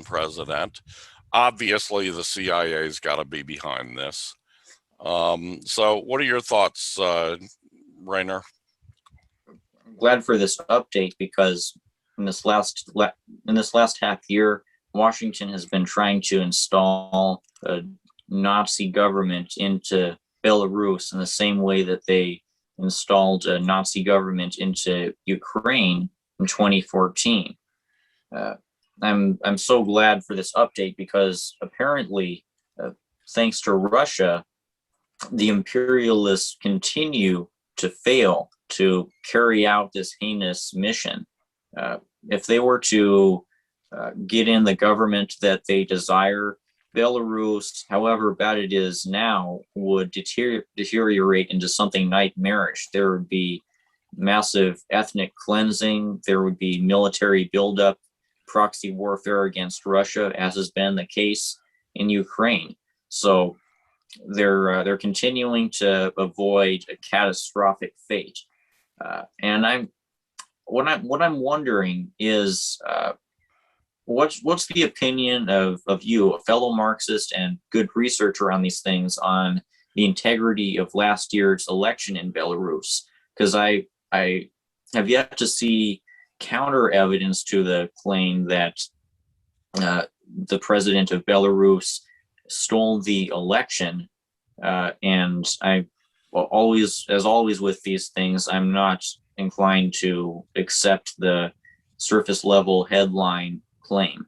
president. Obviously, the CIA's got to be behind this. So, what are your thoughts, Rainer? I'm glad for this update because in this last half year, Washington has been trying to install a Nazi government into Belarus in the same way that they installed a Nazi government into Ukraine in 2014. I'm so glad for this update because apparently, thanks to Russia, the imperialists continue to fail to carry out this heinous mission. If they were to get in the government that they desire, Belarus, however bad it is now, would deteriorate into something nightmarish. There would be massive ethnic cleansing. There would be military buildup, proxy warfare against Russia, as has been the case in Ukraine. So they're continuing to avoid a catastrophic fate. And what I'm wondering is, what's the opinion of you, a fellow Marxist and good researcher on these things, on the integrity of last year's election in Belarus? Because I have yet to see counter evidence to the claim that the president of Belarus stole the election. And I always, as always with these things, I'm not inclined to accept the surface level headline claim.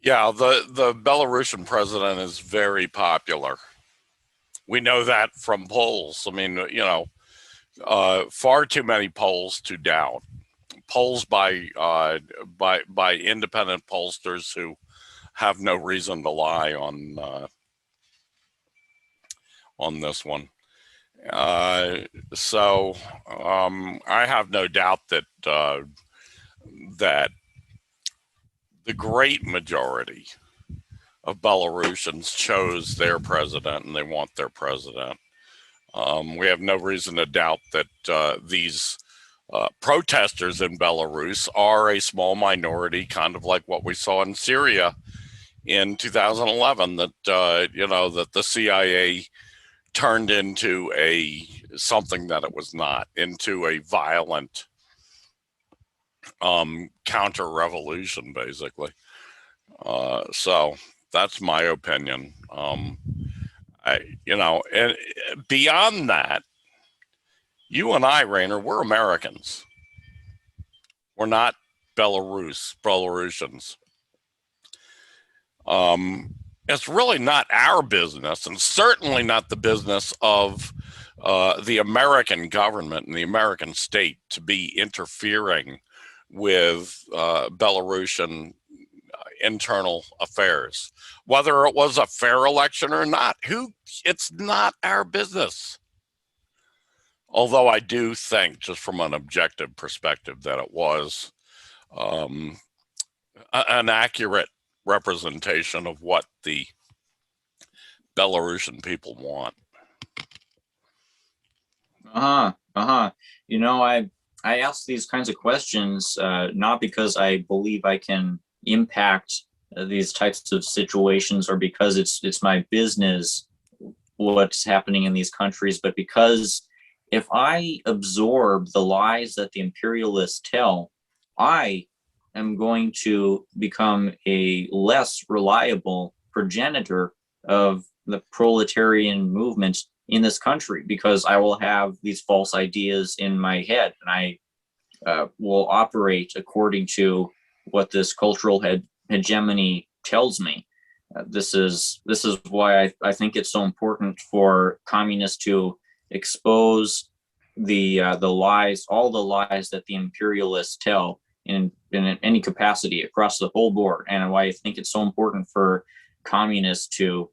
Yeah, the Belarusian president is very popular. We know that from polls. I mean, you know, far too many polls to doubt. Polls by independent pollsters who have no reason to lie on this one. So I have no doubt that that the great majority of Belarusians chose their president and they want their president. We have no reason to doubt that these protesters in Belarus are a small minority, kind of like what we saw in Syria in 2011, that you know, that the CIA turned into something that it was not, into a violent counter-revolution, basically. So that's my opinion. You know, and beyond that, you and I, Rainer, we're Americans. We're not Belarusians. It's really not our business, and certainly not the business of the American government and the American state to be interfering with Belarusian internal affairs. Whether it was a fair election or not, it's not our business. Although I do think, just from an objective perspective, that it was an accurate representation of what the Belarusian people want. You know, I ask these kinds of questions not because I believe I can impact these types of situations, or because it's my business what's happening in these countries, but because if I absorb the lies that the imperialists tell, I am going to become a less reliable progenitor of the proletarian movement in this country, because I will have these false ideas in my head, and I will operate according to what this cultural hegemony tells me. This is why I think it's so important for communists to expose the lies, all the lies that the imperialists tell in any capacity across the whole board, and why I think it's so important for communists to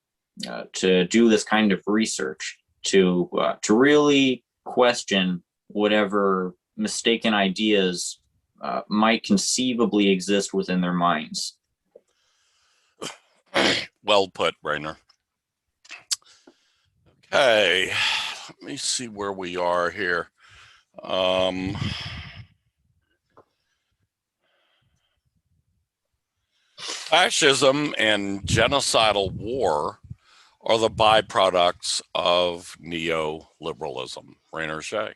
do this kind of research, to really question whatever mistaken ideas might conceivably exist within their minds. Well put, Rainer. Okay, let me see where we are here. Fascism and genocidal war are the byproducts of neoliberalism. Rainer Shea.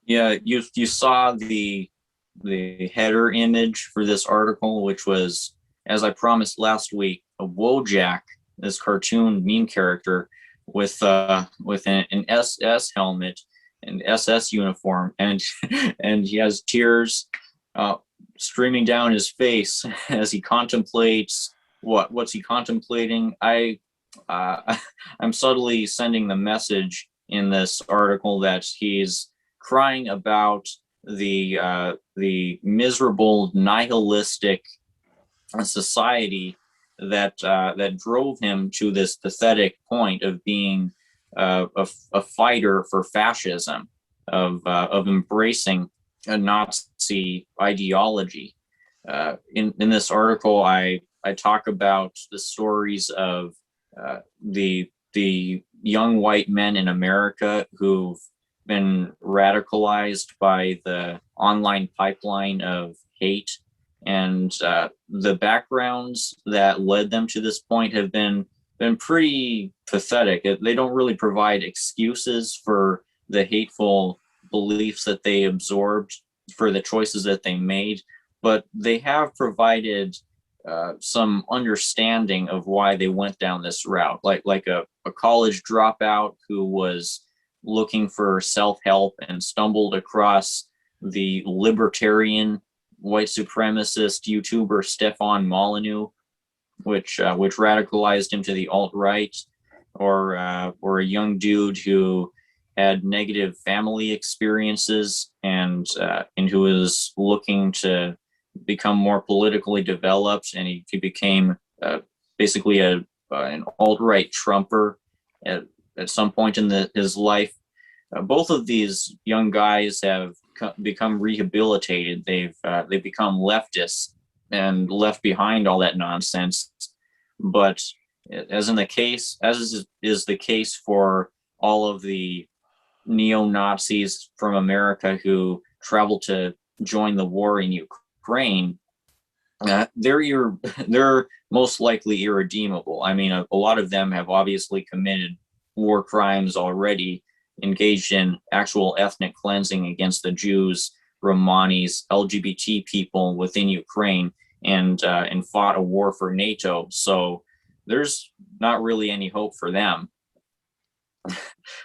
Yeah, you saw the header image for this article, which was, as I promised last week, a Wojak, this cartoon meme character with an SS helmet and SS uniform, and he has tears streaming down his face as he contemplates what's he contemplating. I'm subtly sending the message in this article that he's crying about the miserable nihilistic society that drove him to this pathetic point of being a fighter for fascism, of embracing a Nazi ideology. In this article, I talk about the stories of the young white men in America who've been radicalized by the online pipeline of hate, and the backgrounds that led them to this point have been pretty pathetic. They don't really provide excuses for the hateful beliefs that they absorbed, for the choices that they made, but they have provided some understanding of why they went down this route, like a college dropout who was looking for self-help and stumbled across the libertarian white supremacist YouTuber Stefan Molyneux, which radicalized him to the alt-right, or a young dude who had negative family experiences and who was looking to become more politically developed, and he became basically an alt-right Trumper at some point in his life. Both of these young guys have become rehabilitated. They've become leftists and left behind all that nonsense. But as is the case for all of the neo-Nazis from America who traveled to join the war in Ukraine, they're most likely irredeemable. I mean, a lot of them have obviously committed war crimes already, engaged in actual ethnic cleansing against the Jews, Romanis, LGBT people within Ukraine, and fought a war for NATO. So there's not really any hope for them.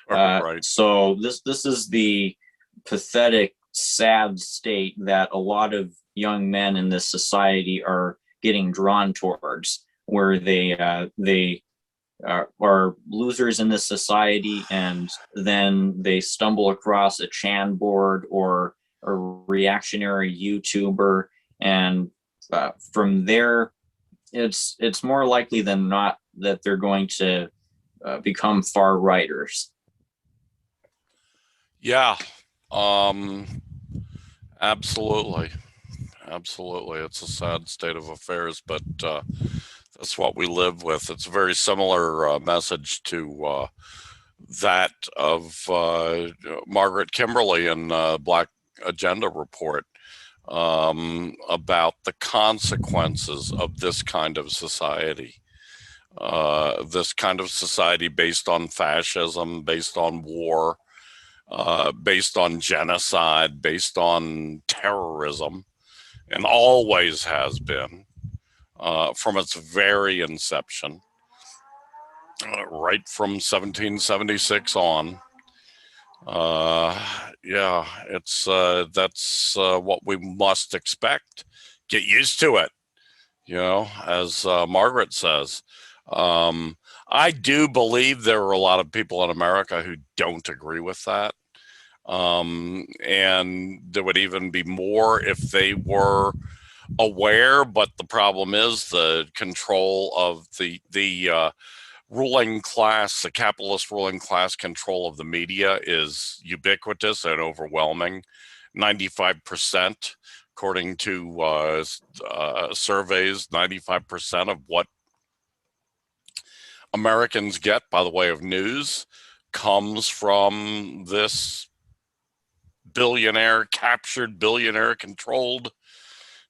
Right. So this is the pathetic, sad state that a lot of young men in this society are getting drawn towards, where they are losers in this society, and then they stumble across a Chan board or a reactionary YouTuber, and from there, it's more likely than not that they're going to become far righters. Yeah, absolutely. It's a sad state of affairs, but that's what we live with. It's a very similar message to that of Margaret Kimberley in Black Agenda Report about the consequences of this kind of society. This kind of society based on fascism, based on war, based on genocide, based on terrorism, and always has been from its very inception, right from 1776 on. Yeah, it's that's what we must expect. Get used to it, as Margaret says. I do believe there are a lot of people in America who don't agree with that. And there would even be more if they were aware, but the problem is the control of the ruling class, the capitalist ruling class control of the media is ubiquitous and overwhelming. 95%, according to surveys, 95% of what Americans get by the way of news comes from this captured billionaire controlled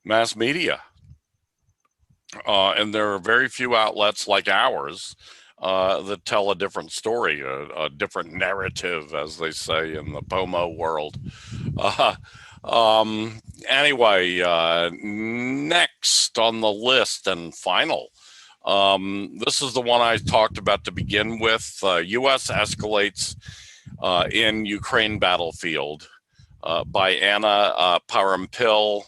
mass media. And there are very few outlets like ours that tell a different story, a different narrative, as they say in the POMO world. Anyway, next on the list and final, this is the one I talked about to begin with. U.S. escalates in Ukraine battlefield by Anna Parampil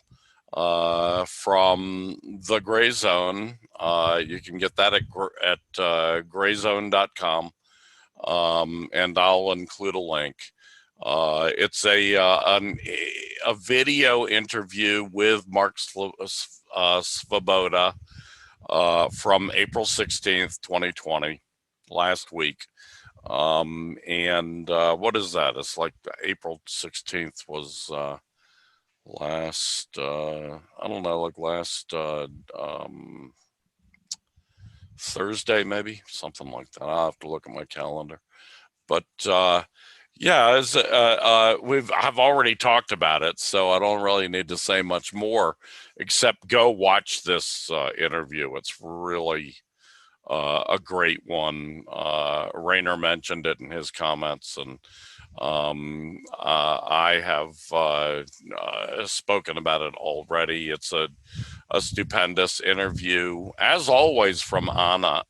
from the Gray Zone. You can get that at grayzone.com, and I'll include a link. It's a video interview with Mark Svoboda from April 16th, 2020, last week. And what is that? It's like April 16th was last, I don't know, like last Thursday, maybe, something like that. I'll have to look at my calendar. But yeah, as I've already talked about it, so I don't really need to say much more, except go watch this interview. It's really a great one. Rainer mentioned it in his comments, and I have spoken about it already. It's a stupendous interview, as always, from Anya.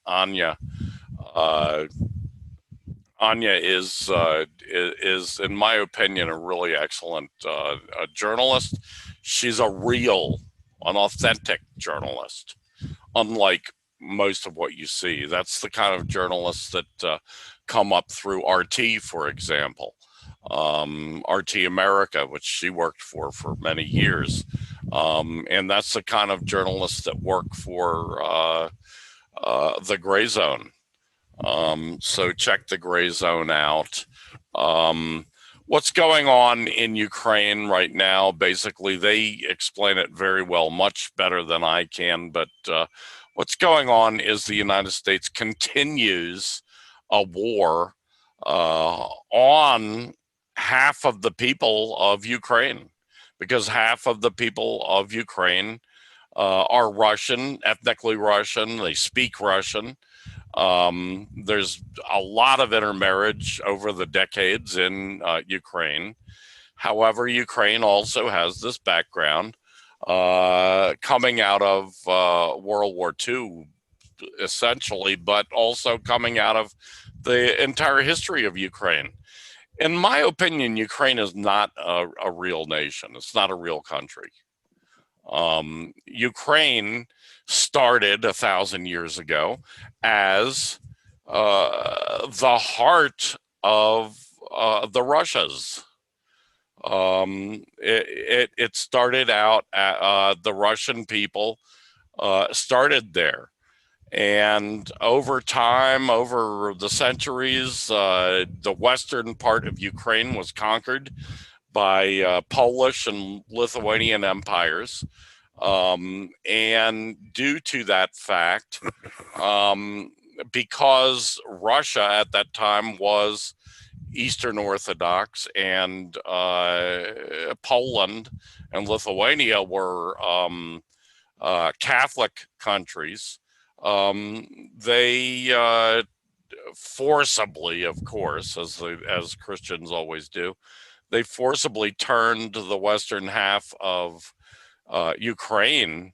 Anya is, in my opinion, a really excellent a journalist. She's an authentic journalist, unlike most of what you see. That's the kind of journalists that come up through RT, for example. RT America, which she worked for many years. And that's the kind of journalists that work for the Gray Zone. So check the Gray Zone out. What's going on in Ukraine right now, basically, they explain it very well, much better than I can. But what's going on is the United States continues a war on half of the people of Ukraine, because half of the people of Ukraine are Russian, ethnically Russian. They speak Russian. There's a lot of intermarriage over the decades in Ukraine. However, Ukraine also has this background coming out of World War II, essentially, but also coming out of the entire history of Ukraine. In my opinion, Ukraine is not a real nation. It's not a real country. Ukraine started 1,000 years ago as the heart of the Russias. It started out at the Russian people started there. And over time, over the centuries, the western part of Ukraine was conquered by Polish and Lithuanian empires. And due to that fact, because Russia at that time was Eastern Orthodox and Poland and Lithuania were Catholic countries, they forcibly, of course, as Christians always do, they forcibly turned the western half of Ukraine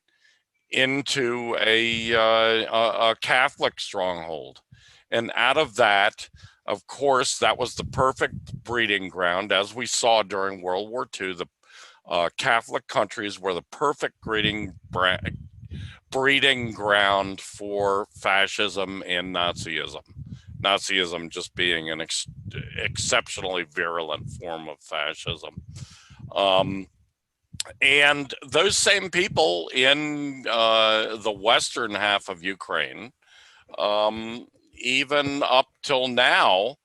into a Catholic stronghold. And out of that, of course, that was the perfect breeding ground. As we saw during World War II, the Catholic countries were the perfect breeding ground for fascism and Nazism. Nazism just being an exceptionally virulent form of fascism. And those same people in the western half of Ukraine, even up till now,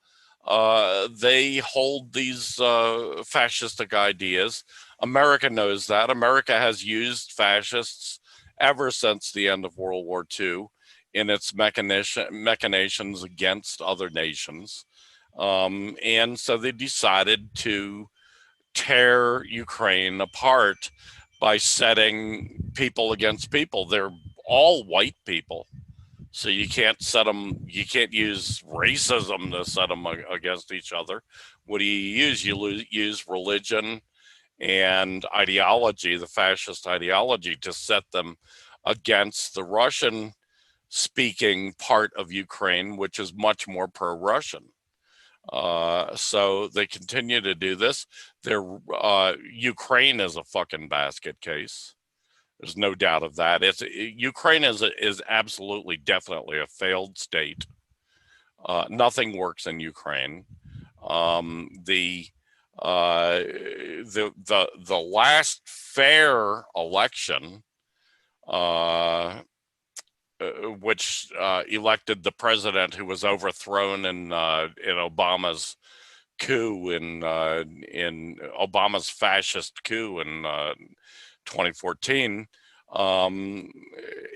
they hold these fascistic ideas. America knows that. America has used fascists ever since the end of World War II in its machinations against other nations. And so they decided to tear Ukraine apart by setting people against people. They're all white people. So you can't use racism to set them against each other. What do you use? You use religion and ideology, the fascist ideology, to set them against the Russian speaking part of Ukraine, which is much more pro-Russian. So they continue to do this. Ukraine is a fucking basket case. There's no doubt of that. Ukraine is absolutely, definitely a failed state. Nothing works in Ukraine. The last fair election, which elected the president who was overthrown in Obama's coup, in Obama's fascist coup in 2014.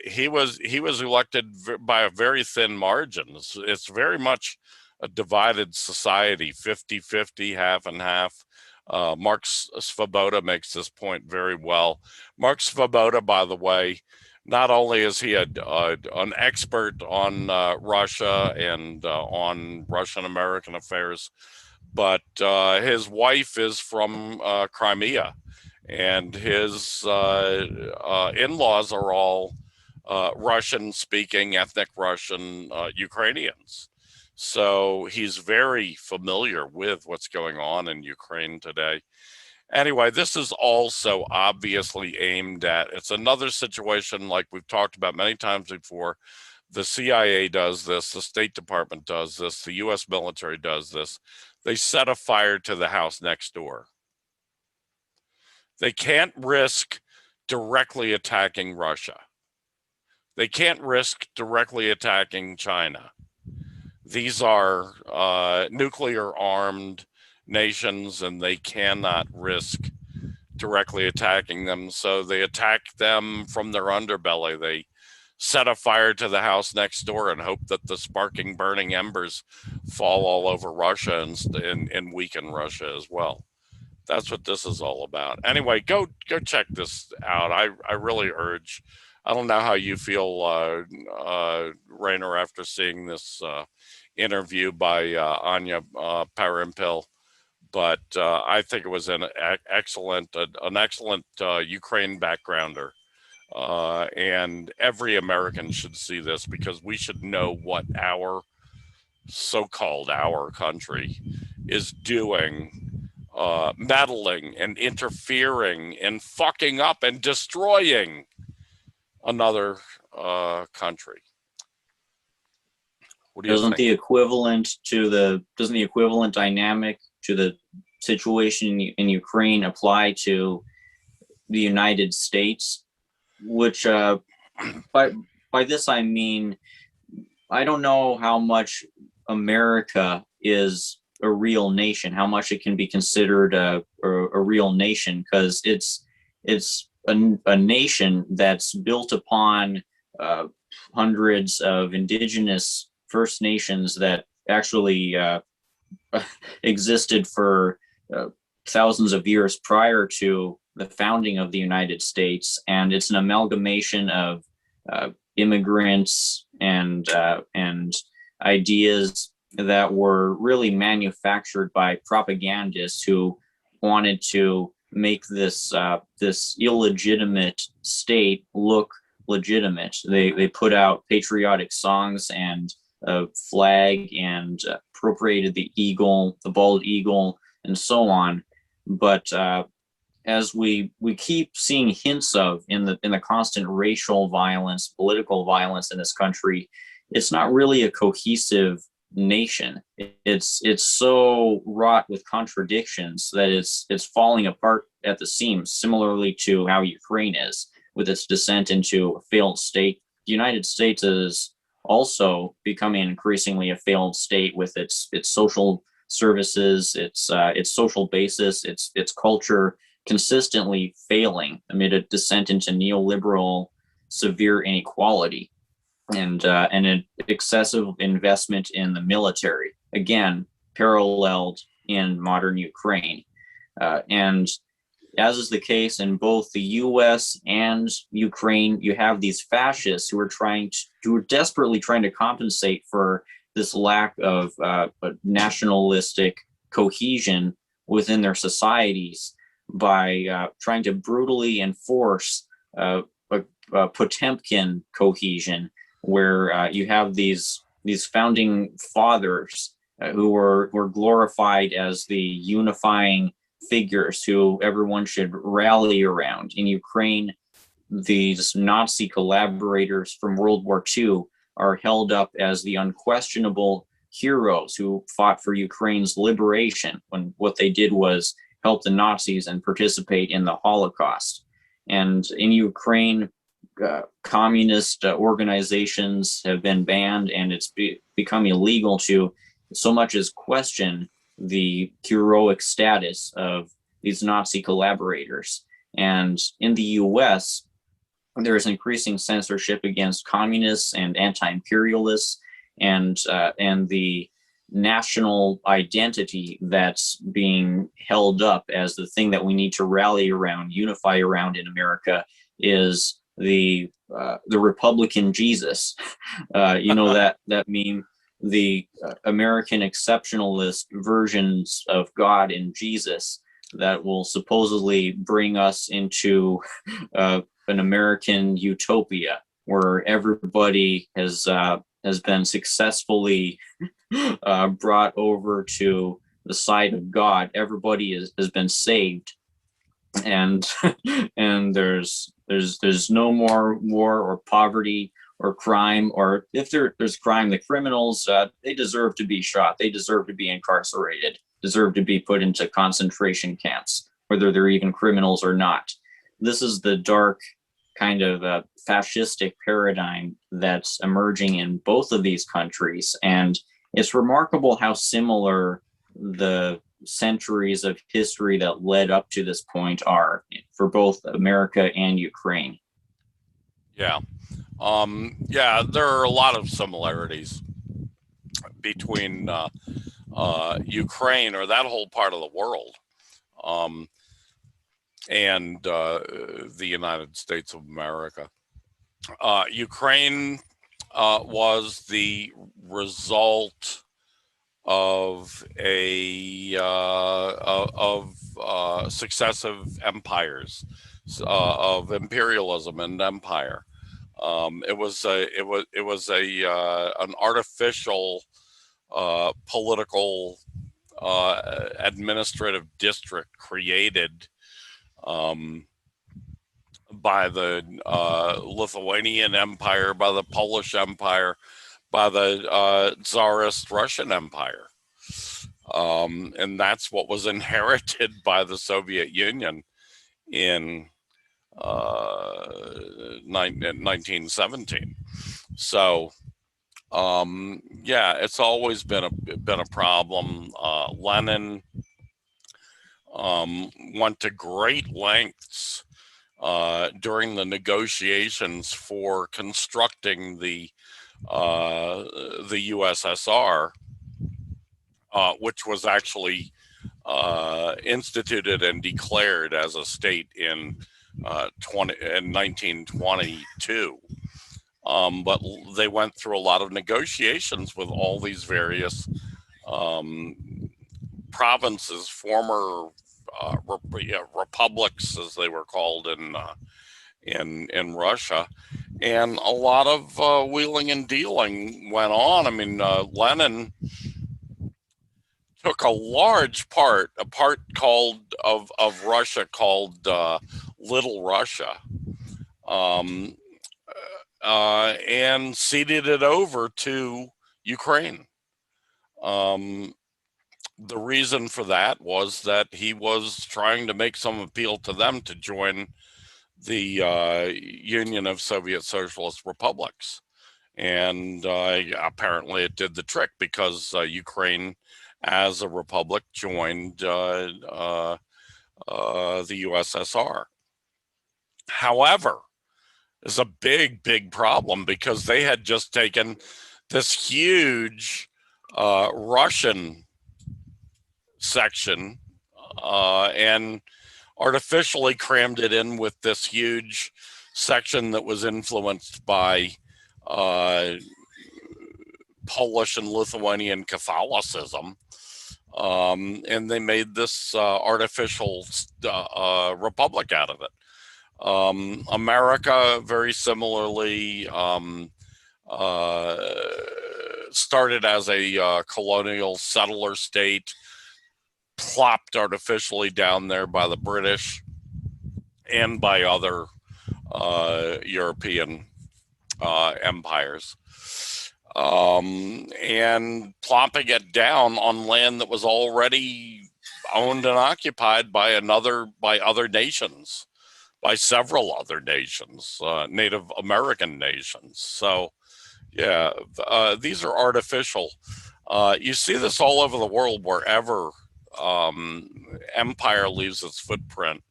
He was elected by a very thin margin. It's very much a divided society, 50-50, half and half. Mark Svoboda makes this point very well. Mark Svoboda, by the way, not only is he an expert on Russia and on Russian-American affairs, but his wife is from Crimea, and his in-laws are all Russian-speaking, ethnic Russian Ukrainians. So he's very familiar with what's going on in Ukraine today. Anyway, this is also obviously aimed at, it's another situation like we've talked about many times before. The CIA does this, the State Department does this, the US military does this. They set a fire to the house next door. They can't risk directly attacking Russia. They can't risk directly attacking China. These are nuclear armed nations, and they cannot risk directly attacking them. So they attack them from their underbelly. They set a fire to the house next door and hope that the sparking, burning embers fall all over Russia and weaken Russia as well. That's what this is all about. Anyway, go check this out. I really urge. I don't know how you feel, Rainer, after seeing this interview by Anya Parampil, but I think it was an excellent Ukraine backgrounder, and every American should see this because we should know what our so-called our country is doing, meddling and interfering and fucking up and destroying another country. What do you think? Doesn't the equivalent dynamic to the situation in Ukraine apply to the United States? Which by this I mean, I don't know how much America is a real nation, how much it can be considered a real nation, because it's a nation that's built upon hundreds of indigenous First Nations that actually existed for thousands of years prior to the founding of the United States, and it's an amalgamation of immigrants and ideas that were really manufactured by propagandists who wanted to make this illegitimate state look legitimate. They put out patriotic songs and a flag and appropriated the eagle, the bald eagle, and so on. But as we keep seeing hints of in the constant racial violence, political violence in this country, it's not really a cohesive nation. It's so wrought with contradictions that it's falling apart at the seams, similarly to how Ukraine is with its descent into a failed state. The United States is also becoming increasingly a failed state with its social services, its social basis, its culture consistently failing amid a descent into neoliberal severe inequality and an excessive investment in the military, again paralleled in modern Ukraine. And as is the case in both the US and Ukraine, you have these fascists who are desperately trying to compensate for this lack of nationalistic cohesion within their societies by trying to brutally enforce Potemkin cohesion, where you have these founding fathers who were glorified as the unifying figures who everyone should rally around. In Ukraine, these Nazi collaborators from World War II are held up as the unquestionable heroes who fought for Ukraine's liberation when what they did was help the Nazis and participate in the Holocaust. And in Ukraine, communist organizations have been banned, and it's become illegal to so much as question the heroic status of these Nazi collaborators. And in the US, there is increasing censorship against communists and anti-imperialists, and the national identity that's being held up as the thing that we need to rally around, unify around in America is the Republican Jesus. You know that meme the American exceptionalist versions of God and Jesus that will supposedly bring us into an American utopia where everybody has been successfully brought over to the side of God. Everybody has been saved, and and there's no more war or poverty or crime, or if there's crime, the criminals, they deserve to be shot, they deserve to be incarcerated, deserve to be put into concentration camps, whether they're even criminals or not. This is the dark kind of fascistic paradigm that's emerging in both of these countries. And it's remarkable how similar the centuries of history that led up to this point are for both America and Ukraine. Yeah. Yeah, there are a lot of similarities between Ukraine, or that whole part of the world, and the United States of America. Ukraine was the result of successive empires, of imperialism and empire. It was an artificial political administrative district created by the Lithuanian Empire, by the Polish Empire, by the Tsarist Russian Empire. And that's what was inherited by the Soviet Union in 1917. So yeah, it's always been a problem. Lenin went to great lengths during the negotiations for constructing the USSR, which was actually instituted and declared as a state in 1922. But they went through a lot of negotiations with all these various provinces, former republics, as they were called in Russia, and a lot of wheeling and dealing went on. I mean, Lenin took a large part, a part called of Russia called Little Russia, and ceded it over to Ukraine. The reason for that was that he was trying to make some appeal to them to join the Union of Soviet Socialist Republics. And apparently it did the trick, because Ukraine as a republic joined the USSR. However, there's a big problem, because they had just taken this huge Russian section and artificially crammed it in with this huge section that was influenced by Polish and Lithuanian Catholicism, and they made this artificial republic out of it. America, very similarly, started as a colonial settler state, plopped artificially down there by the British and by other European empires, and plopping it down on land that was already owned and occupied by other nations, by several other nations, Native American nations. So yeah, these are artificial. You see this all over the world. Wherever empire leaves its footprint,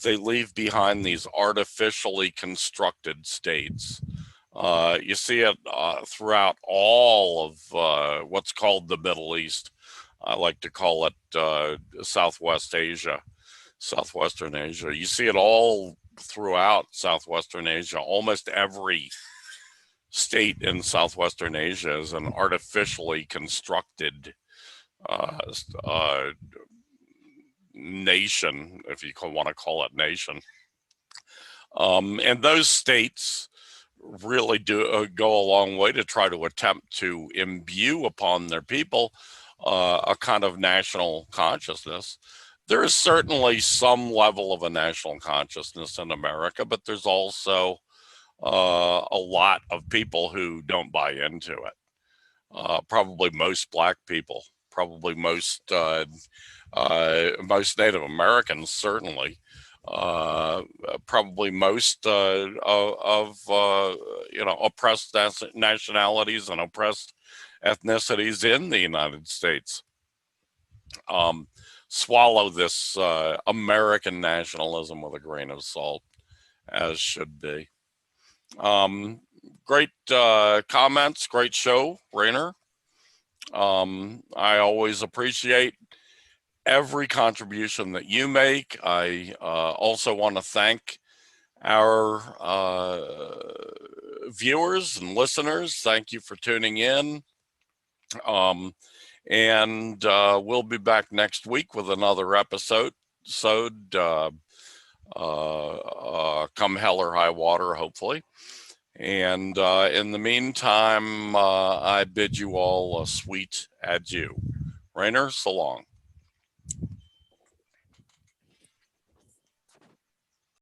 they leave behind these artificially constructed states. You see it throughout all of what's called the Middle East. I like to call it Southwestern Asia. You see it all throughout Southwestern Asia. Almost every state in Southwestern Asia is an artificially constructed nation, if you want to call it nation. And those states really do go a long way to try to attempt to imbue upon their people a kind of national consciousness. There is certainly some level of a national consciousness in America, but there's also a lot of people who don't buy into it. Probably most Black people, probably most Native Americans, certainly. Probably most of oppressed nationalities and oppressed ethnicities in the United States swallow this American nationalism with a grain of salt, as should be. Great comments, great show, Rainer. I always appreciate every contribution that you make. I also want to thank our viewers and listeners. Thank you for tuning in. And we'll be back next week with another episode. Come hell or high water, hopefully. And in the meantime, I bid you all a sweet adieu. Rainer, so long.